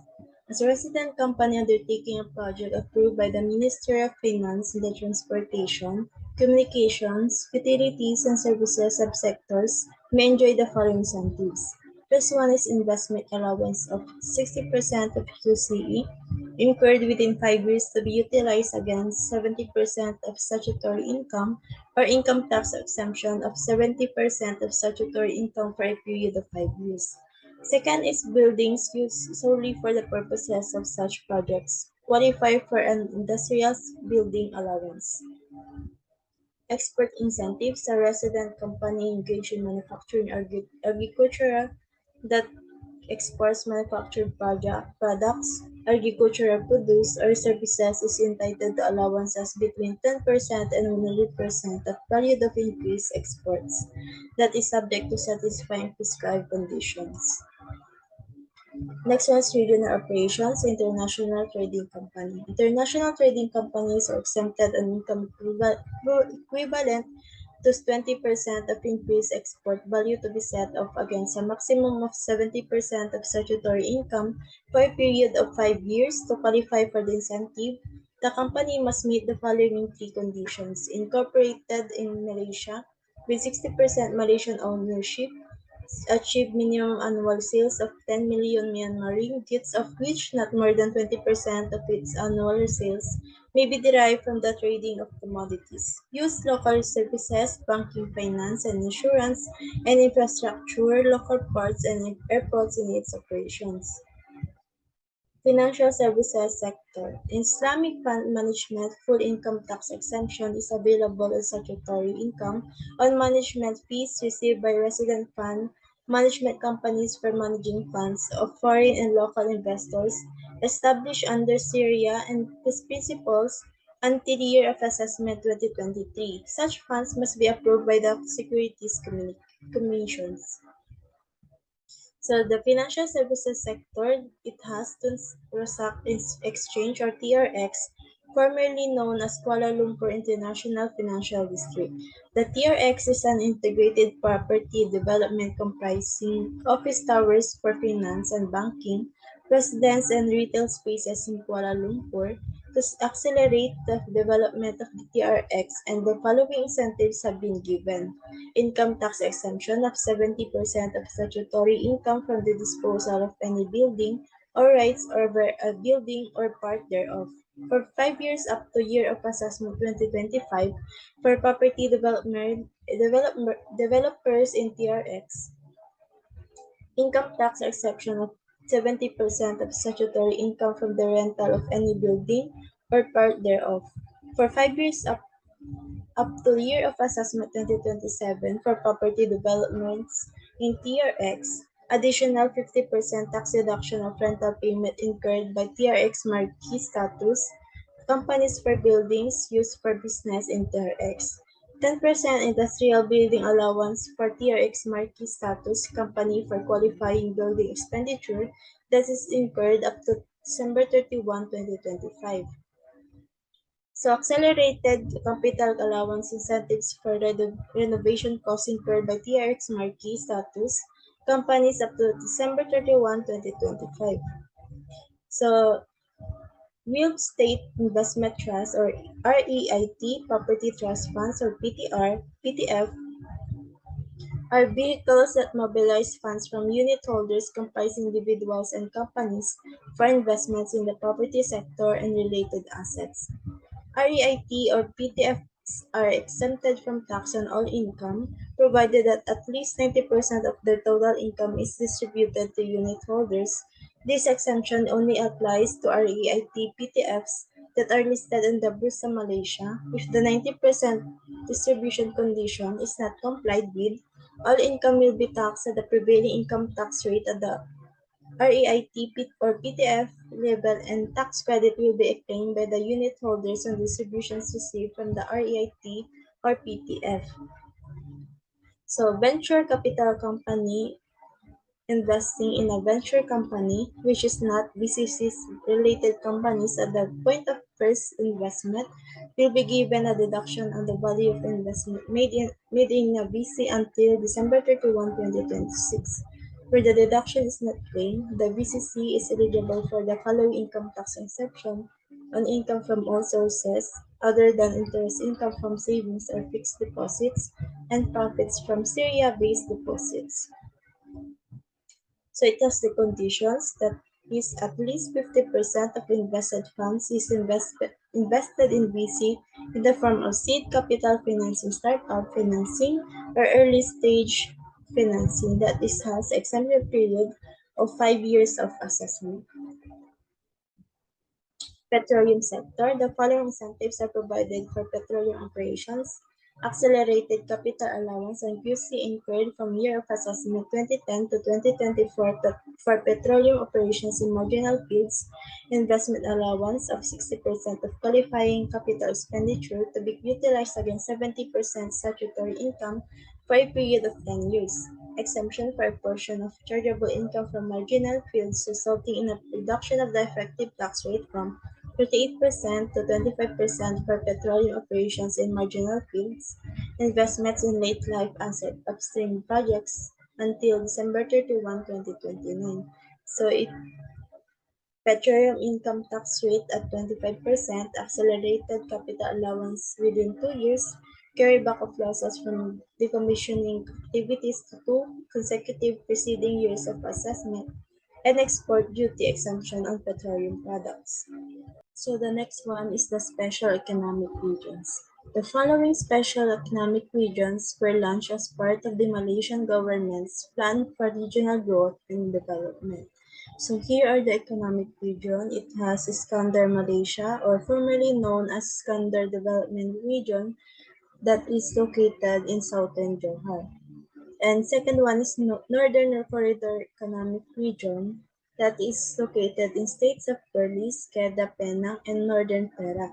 As a resident company undertaking a project approved by the Ministry of Finance in the Transportation, Communications, Utilities, and Services subsectors may enjoy the following incentives. First one is investment allowance of 60% of QCE incurred within 5 years to be utilized against 70% of statutory income or income tax exemption of 70% of statutory income for a period of 5 years. Second is buildings used solely for the purposes of such projects qualify for an industrial building allowance. Export incentives. A resident company engaged in manufacturing agricultural that exports manufactured products, agricultural produce, or services is entitled to allowances between 10% and 100% of value of increased exports that is subject to satisfying prescribed conditions. Next one is regional operations, international trading company. International trading companies are exempted on income equivalent to 20% of increased export value to be set off against a maximum of 70% of statutory income for a period of 5 years. To qualify for the incentive, the company must meet the following three conditions: incorporated in Malaysia with 60% Malaysian ownership, achieve minimum annual sales of 10 million Myanmar ringgits, of which not more than 20% of its annual sales may be derived from the trading of commodities. Use local services, banking, finance, and insurance, and infrastructure, local ports, and airports in its operations. Financial services sector. In Islamic fund management, full income tax exemption is available as statutory income on management fees received by resident fund management companies for managing funds of foreign and local investors established under Syria and its principles until the year of assessment 2023. Such funds must be approved by the Securities Commissions. So the financial services sector, it has Transact Exchange or TRX, formerly known as Kuala Lumpur International Financial District. The TRX is an integrated property development comprising office towers for finance and banking, residence and retail spaces in Kuala Lumpur to accelerate the development of the TRX, and the following incentives have been given: income tax exemption of 70% of statutory income from the disposal of any building or rights over a building or part thereof. For 5 years up to year of assessment 2025, for property developers in TRX, income tax exception of 70% of statutory income from the rental of any building or part thereof. For 5 years up to year of assessment 2027 for property developments in TRX, additional 50% tax deduction of rental payment incurred by TRX marquee status companies for buildings used for business in TRX. 10% industrial building allowance for TRX marquee status company for qualifying building expenditure that is incurred up to December 31, 2025. So accelerated capital allowance incentives for renovation costs incurred by TRX Marquee status companies up to December 31, 2025. So Real Estate Investment Trust or REIT, Property Trust Funds or PTF are vehicles that mobilize funds from unit holders comprising individuals and companies for investments in the property sector and related assets. REIT or PTFs are exempted from tax on all income, provided that at least 90% of their total income is distributed to unit holders. This exemption only applies to REIT PTFs that are listed in the Bursa Malaysia. If the 90% distribution condition is not complied with, all income will be taxed at the prevailing income tax rate at the REIT or PTF level, and tax credit will be obtained by the unit holders on distributions received from the REIT or PTF. So venture capital company investing in a venture company, which is not BCC's related companies at the point of first investment, will be given a deduction on the value of investment made in a VC until December 31, 2026. Where the deduction is not claimed, the VCC is eligible for the following income tax exception on income from all sources other than interest income from savings or fixed deposits and profits from Syria-based deposits. So it has the conditions that is at least 50% of invested funds is invested in VC in the form of seed capital financing, startup financing, or early stage financing that is has exemption period of 5 years of assessment. Petroleum sector, the following incentives are provided for petroleum operations. Accelerated capital allowance on QC incurred from year of assessment 2010 to 2024 for petroleum operations in marginal fields, investment allowance of 60% of qualifying capital expenditure to be utilized against 70% statutory income for a period of 10 years. Exemption for a portion of chargeable income from marginal fields resulting in a reduction of the effective tax rate from 38% to 25% for petroleum operations in marginal fields, investments in late life asset upstream projects until December 31, 2029. So it petroleum income tax rate at 25%, accelerated capital allowance within 2 years, carryback of losses from decommissioning activities to 2 consecutive preceding years of assessment, and export duty exemption on petroleum products. So the next one is the special economic regions. The following special economic regions were launched as part of the Malaysian government's plan for regional growth and development. So here are the economic region. It has Iskandar Malaysia, or formerly known as Iskandar Development Region, that is located in southern Johor. And second one is Northern Corridor Economic Region that is located in states of Perlis, Kedah, Penang, and Northern Perak.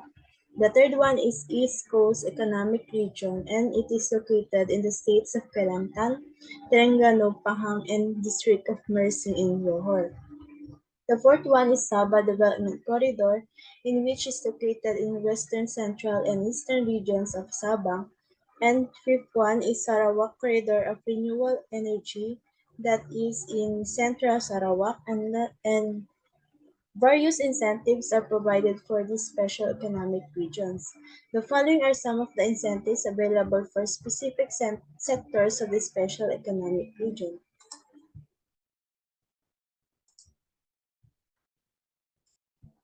The third one is East Coast Economic Region, and it is located in the states of Kelantan, Terengganu, Pahang, and District of Mersing in Johor. The fourth one is Sabah Development Corridor, in which is located in western, central, and eastern regions of Sabah. And fifth one is Sarawak Corridor of Renewable Energy, that is in central Sarawak, and various incentives are provided for these special economic regions. The following are some of the incentives available for specific sectors of the special economic region.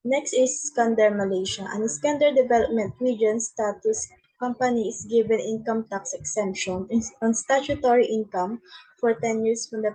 Next is Iskandar Malaysia. An Iskandar Development Region status company is given income tax exemption on statutory income for 10 years from the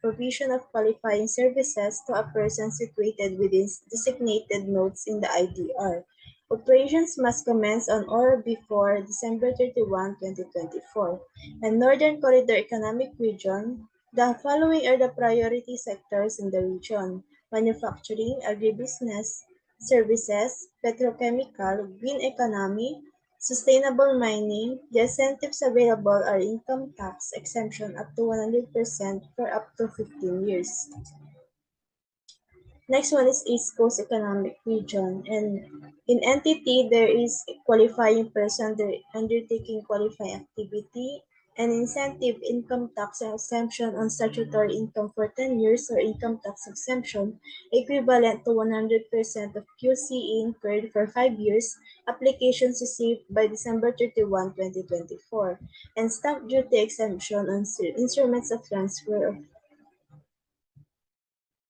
provision of qualifying services to a person situated within designated nodes in the IDR. Operations must commence on or before December 31, 2024. And Northern Corridor Economic Region, the following are the priority sectors in the region: manufacturing, agribusiness, services, petrochemical, green economy, sustainable mining. The incentives available are income tax exemption up to 100% for up to 15 years. Next one is East Coast Economic Region. And in entity, there is a qualifying person undertaking qualifying activity, and incentive income tax exemption on statutory income for 10 years or income tax exemption equivalent to 100% of QCE incurred for 5 years, applications received by December 31, 2024, and stamp duty exemption on instruments of transfer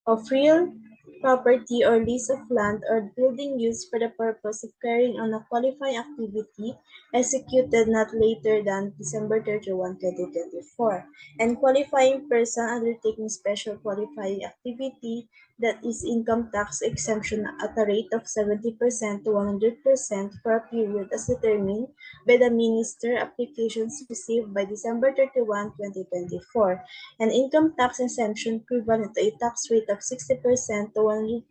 of real property or lease of land or building used for the purpose of carrying on a qualifying activity executed not later than December 31, 2024, and qualifying person undertaking special qualifying activity that is income tax exemption at a rate of 70% to 100% for a period as determined by the minister, applications received by December 31, 2024, an income tax exemption equivalent to a tax rate of 60% to 100%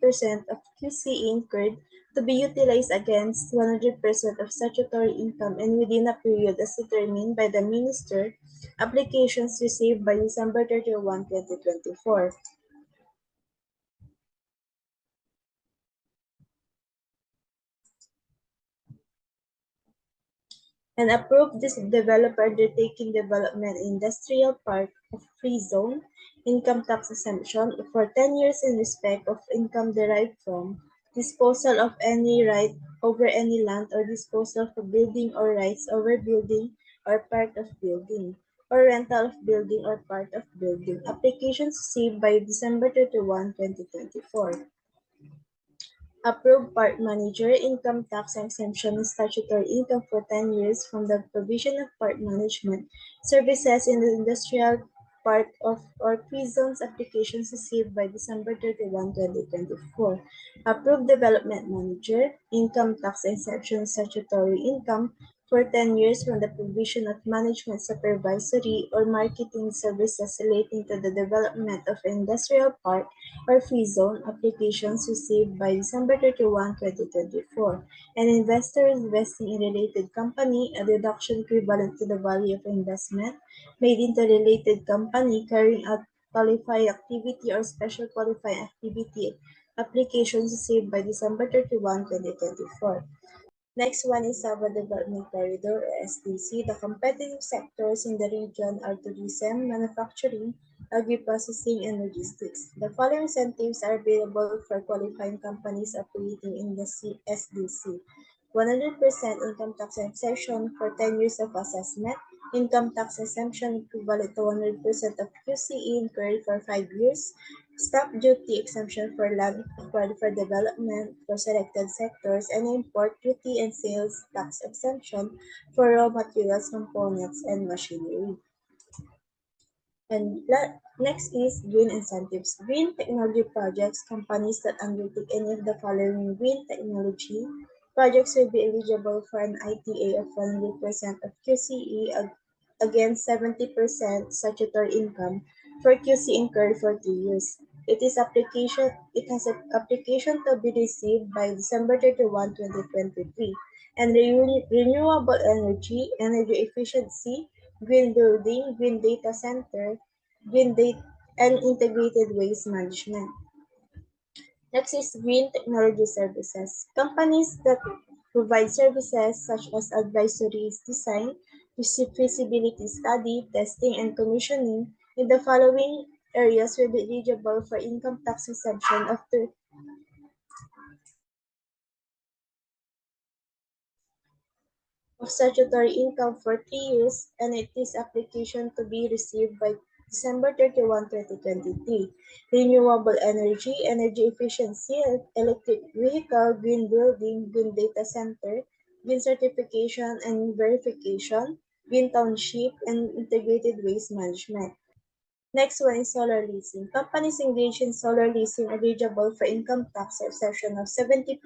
of QC incurred to be utilized against 100% of statutory income and within a period as determined by the Minister, applications received by December 31, 2024. And approve this developer undertaking development industrial park of free zone income tax exemption for 10 years in respect of income derived from disposal of any right over any land or disposal of building or rights over building or part of building or rental of building or part of building. Applications received by December 31, 2024. Approved Park Manager income tax exemption is statutory income for 10 years from the provision of park management services in the industrial part of or pre-zones applications received by December 31, 2024. Approved Development Manager income tax exemption is statutory income for 10 years from the provision of management supervisory or marketing services relating to the development of industrial park or free zone applications received by December 31, 2024, and investor investing in related company, a deduction equivalent to the value of investment made into related company carrying out qualifying activity or special qualifying activity applications received by December 31, 2024. Next one is Sabah Development Corridor or SDC. The competitive sectors in the region are tourism, manufacturing, agri-processing, and logistics. The following incentives are available for qualifying companies operating in the SDC. 100% income tax exemption for 10 years of assessment, income tax exemption equivalent to 100% of QCE incurred for 5 years, stamp duty exemption for land acquired for development for selected sectors, and import duty and sales tax exemption for raw materials, components, and machinery. And next is green incentives. Green technology projects, companies that undertake any of the following green technology projects will be eligible for an ITA of 100% of QCE against 70% statutory income for QC incurred for 2 years. It has an application to be received by December 31, 2023. And renewable energy, energy efficiency, green building, green data center, green data, and integrated waste management. Next is green technology services. Companies that provide services such as advisories, design, feasibility study, testing, and commissioning in the following areas will be eligible for income tax exemption of statutory income for 3 years, and it is application to be received by December 31, 2023. Renewable energy, energy efficiency, electric vehicle, green building, green data center, green certification and verification, green township, and integrated waste management. Next one is solar leasing. Companies engaged in solar leasing are eligible for income tax exemption of 70%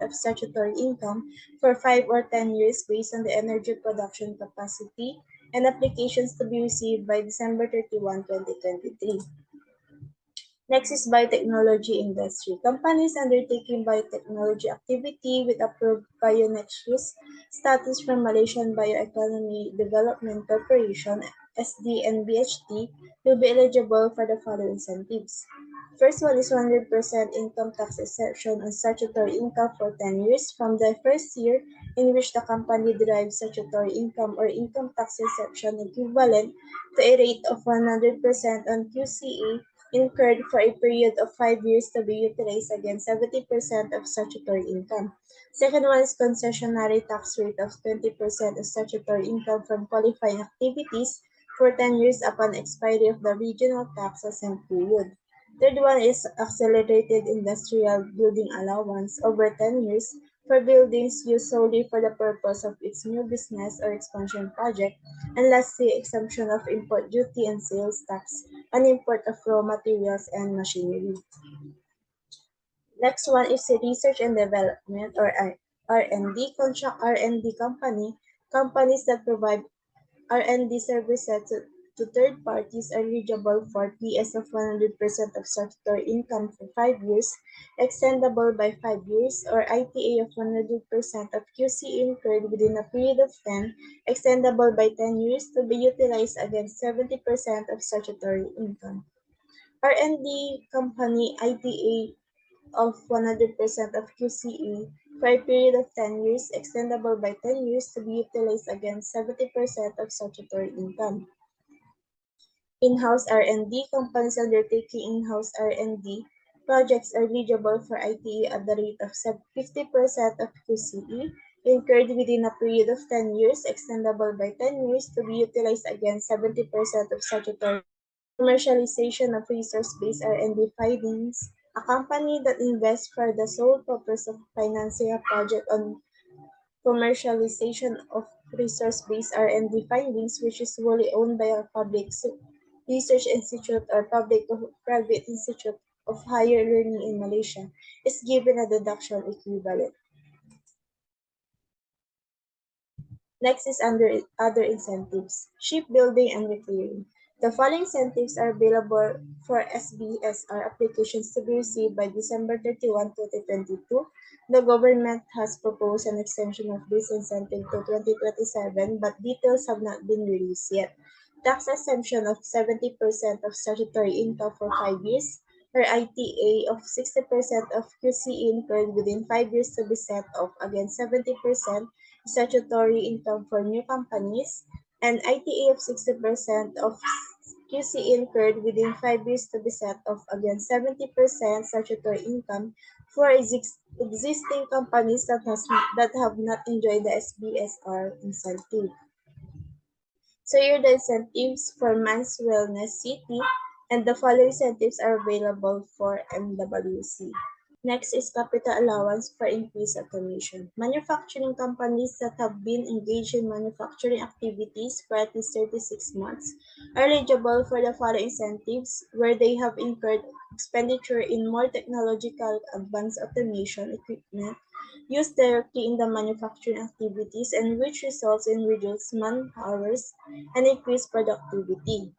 of statutory income for 5 or 10 years based on the energy production capacity, and applications to be received by December 31, 2023. Next is biotechnology industry. Companies undertaking biotechnology activity with approved bionexus status from Malaysian Bioeconomy Development Corporation SD, and BHT will be eligible for the following incentives. First one is 100% income tax exemption on statutory income for 10 years from the first year in which the company derives statutory income or income tax exemption equivalent to a rate of 100% on QCE incurred for a period of 5 years to be utilized against 70% of statutory income. Second one is concessionary tax rate of 20% of statutory income from qualifying activities for 10 years upon expiry of the regional tax assessment period. Third one is accelerated industrial building allowance over 10 years for buildings used solely for the purpose of its new business or expansion project. And lastly, exemption of import duty and sales tax on import of raw materials and machinery. Next one is the research and development or R&D. Contract R&D companies that provide R&D services to third parties are eligible for PS of 100% of statutory income for 5 years, extendable by 5 years, or ITA of 100% of QC incurred within a period of 10, extendable by 10 years to be utilized against 70% of statutory income. R&D company ITA of 100% of QCE for a period of 10 years, extendable by 10 years to be utilized against 70% of statutory income. In-house R&D companies undertaking in-house R&D projects are eligible for ITA at the rate of 50% of QCE incurred within a period of 10 years, extendable by 10 years to be utilized against 70% of statutory commercialization of resource-based R&D findings. A company that invests for the sole purpose of financing a project on commercialization of resource-based R&D findings, which is wholly owned by a public research institute or public-private institute of higher learning in Malaysia, is given a deduction equivalent. Next is under other incentives, shipbuilding and repairing. The following incentives are available for SBSR applications to be received by December 31, 2022. The government has proposed an extension of this incentive to 2027, but details have not been released yet. Tax exemption of 70% of statutory income for 5 years, or ITA of 60% of QC incurred within 5 years to be set off against 70% statutory income for new companies, and ITA of 60% of QC incurred within 5 years to be set off against 70% statutory income for existing companies that have not enjoyed the SBSR incentive. So here are the incentives for Man's Wellness City, and the following incentives are available for MWC. Next is capital allowance for increased automation. Manufacturing companies that have been engaged in manufacturing activities for at least 36 months are eligible for the following incentives where they have incurred expenditure in more technological advanced automation equipment used directly in the manufacturing activities and which results in reduced man hours and increased productivity.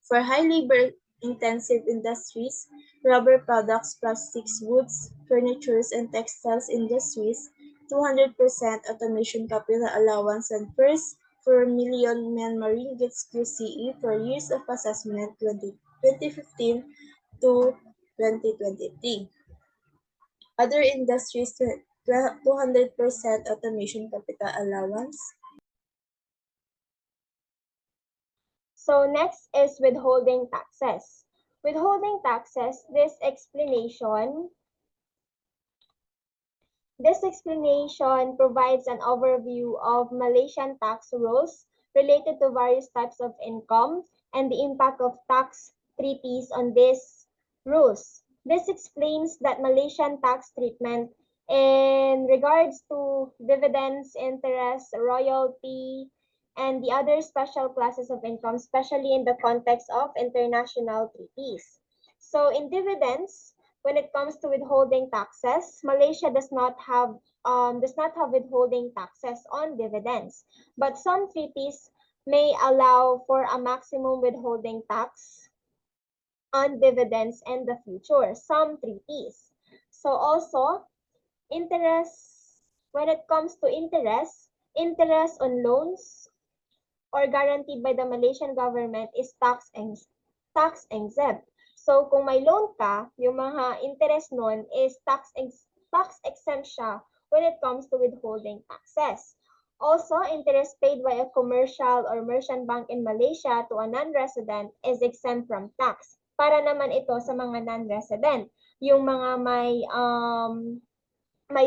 For high labor-intensive industries, rubber products, plastics, woods, furniture, and textiles industries, 200% automation capital allowance and first $4 million Myanmar ringgit QCE for years of assessment 2015 to 2023. Other industries, 200% automation capital allowance. So next is withholding taxes. Withholding taxes, this explanation provides an overview of Malaysian tax rules related to various types of income and the impact of tax treaties on these rules. This explains that Malaysian tax treatment in regards to dividends, interest, royalty, and the other special classes of income, especially in the context of international treaties. So in dividends, when it comes to withholding taxes, Malaysia does not have withholding taxes on dividends, but some treaties may allow for a maximum withholding tax on dividends in the future. Some treaties. So also interest, when it comes to interest on loans or guaranteed by the Malaysian government is tax exempt. So kung may loan ka, yung mga interest nun is tax exempt siya when it comes to withholding taxes. Also, interest paid by a commercial or merchant bank in Malaysia to a non-resident is exempt from tax. Para naman ito sa mga non-resident, yung mga may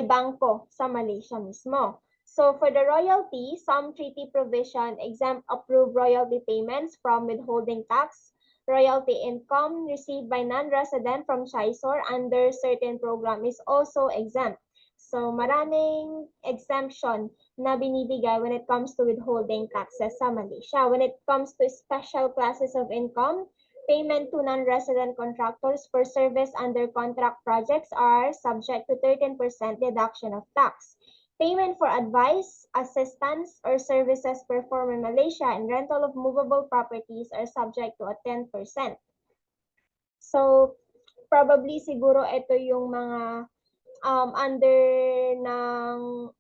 bangko sa Malaysia mismo. So for the royalty, some treaty provision exempt approved royalty payments from withholding tax. Royalty income received by non-resident from CHISOR under certain program is also exempt. So maraming exemption na binibigay when it comes to withholding taxes sa Malaysia. When it comes to special classes of income, payment to non-resident contractors for service under contract projects are subject to 13% deduction of tax. Payment for advice, assistance, or services performed in Malaysia and rental of movable properties are subject to a 10%. So, probably siguro ito yung mga under ng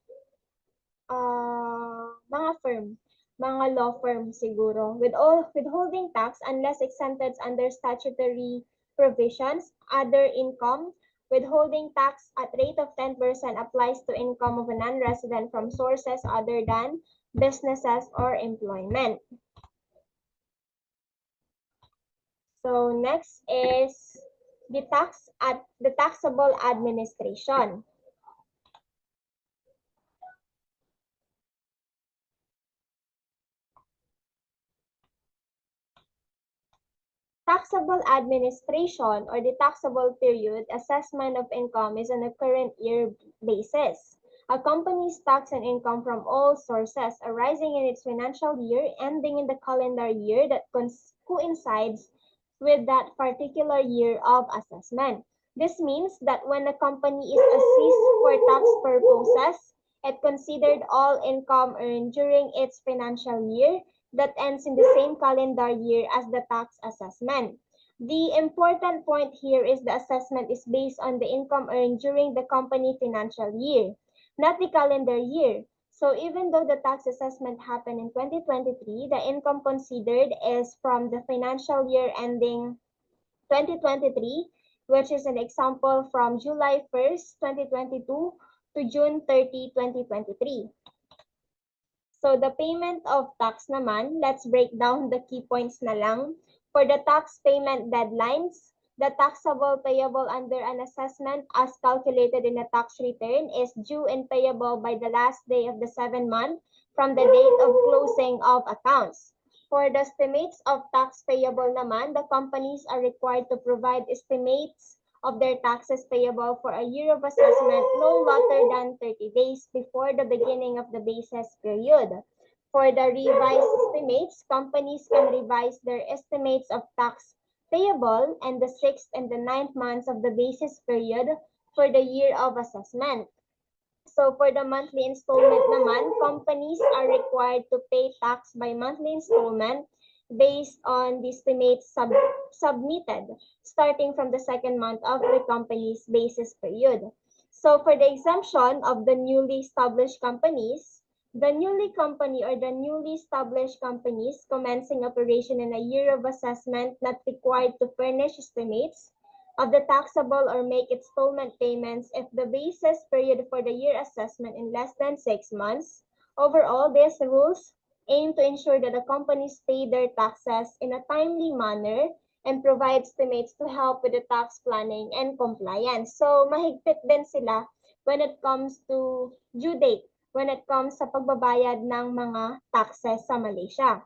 mga firm, mga law firm siguro. With all withholding tax unless exempted under statutory provisions, other income, withholding tax at rate of 10% applies to income of a non-resident from sources other than businesses or employment. So next is the taxable administration. Taxable administration or the taxable period assessment of income is on a current year basis. A company's tax and income from all sources arising in its financial year ending in the calendar year that coincides with that particular year of assessment. This means that when a company is assessed for tax purposes, it considered all income earned during its financial year that ends in the same calendar year as the tax assessment. The important point here is the assessment is based on the income earned during the company financial year, not the calendar year. So even though the tax assessment happened in 2023, the income considered is from the financial year ending 2023, which is an example from July 1st, 2022 to June 30, 2023. So the payment of tax naman, let's break down the key points na lang. For the tax payment deadlines, the taxable payable under an assessment as calculated in a tax return is due and payable by the last day of the 7th month from the date of closing of accounts. For the estimates of tax payable naman, the companies are required to provide estimates of their taxes payable for a year of assessment no later than 30 days before the beginning of the basis period. For the revised estimates, companies can revise their estimates of tax payable in the 6th and the 9th months of the basis period for the year of assessment. So for the monthly installment naman, companies are required to pay tax by monthly installment based on the estimates submitted starting from the 2nd month of the company's basis period. So for the exemption of the newly established companies, the newly established companies commencing operation in a year of assessment not required to furnish estimates of the taxable or make installment payments if the basis period for the year assessment in less than 6 months. Overall, these rules aim to ensure that the companies pay their taxes in a timely manner and provide estimates to help with the tax planning and compliance. So, mahigpit din sila when it comes to due date, when it comes sa pagbabayad ng mga taxes sa Malaysia.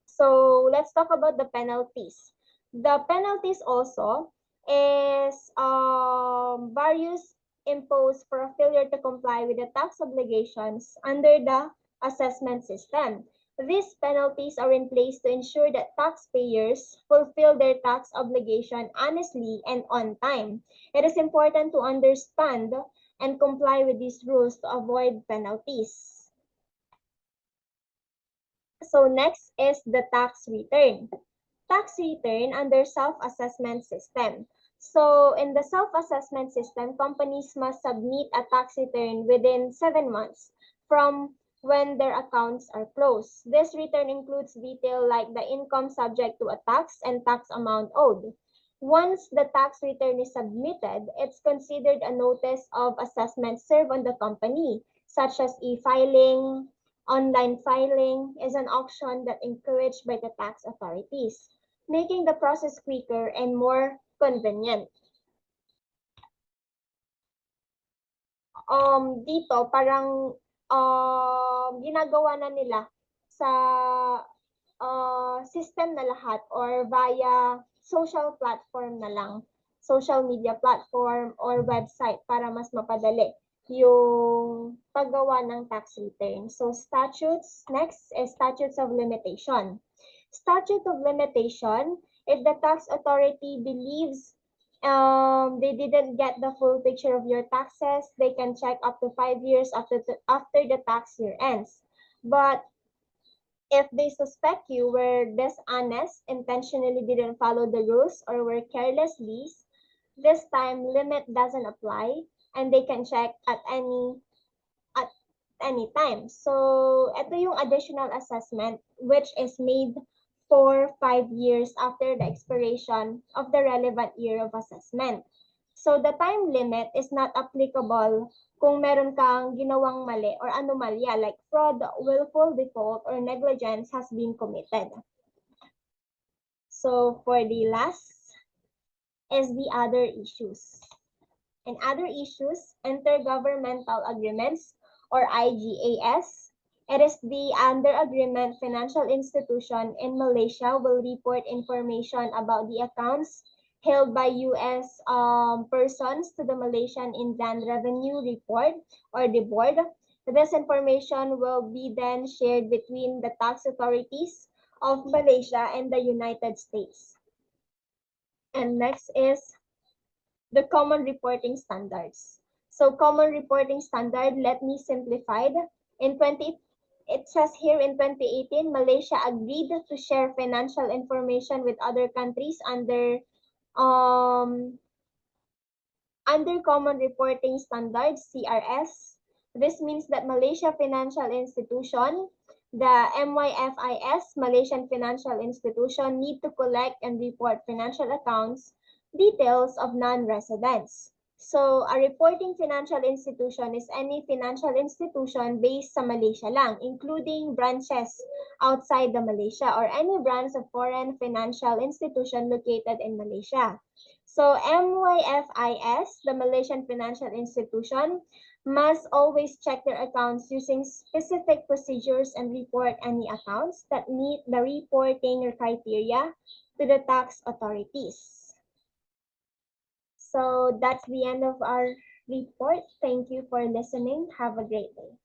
So, let's talk about the penalties. The penalties also is various imposed for a failure to comply with the tax obligations under the assessment system. These penalties are in place to ensure that taxpayers fulfill their tax obligation honestly and on time. It is important to understand and comply with these rules to avoid penalties. So next is the tax return. Tax return under self-assessment system. So in the self-assessment system, companies must submit a tax return within 7 months from when their accounts are closed. This return includes detail like the income subject to a tax and tax amount owed. Once the tax return is submitted, it's considered a notice of assessment served on the company, such as e-filing. Online filing is an option that encouraged by the tax authorities, making the process quicker and more convenient. Dito parang ginagawa na nila sa system na lahat or via social platform na lang, social media platform or website para mas mapadali yung paggawa ng tax return. So statutes, next is statutes of limitation. Statute of limitation, if the tax authority believes they didn't get the full picture of your taxes, they can check up to 5 years after the tax year ends. But if they suspect you were dishonest, intentionally didn't follow the rules, or were careless, this time limit doesn't apply and they can check at any time. So, ito yung additional assessment which is made for 5 years after the expiration of the relevant year of assessment. So, the time limit is not applicable kung meron kang ginawang mali or anomalya like fraud, willful default, or negligence has been committed. So, for the last is the other issues. And other issues, intergovernmental agreements or IGAS. It is the under agreement financial institution in Malaysia will report information about the accounts held by U.S. Persons to the Malaysian Inland Revenue Report or the board. This information will be then shared between the tax authorities of Malaysia and the United States. And next is the common reporting standards. So common reporting standard, let me simplify it. It says here in 2018, Malaysia agreed to share financial information with other countries under Common Reporting Standards, CRS. This means that Malaysia Financial Institution, the MYFIS, Malaysian Financial Institution, need to collect and report financial accounts details of non-residents. So, a reporting financial institution is any financial institution based sa Malaysia lang, including branches outside the Malaysia or any branch of foreign financial institution located in Malaysia. So, MYFIS, the Malaysian Financial Institution, must always check their accounts using specific procedures and report any accounts that meet the reporting criteria to the tax authorities. So that's the end of our report. Thank you for listening. Have a great day.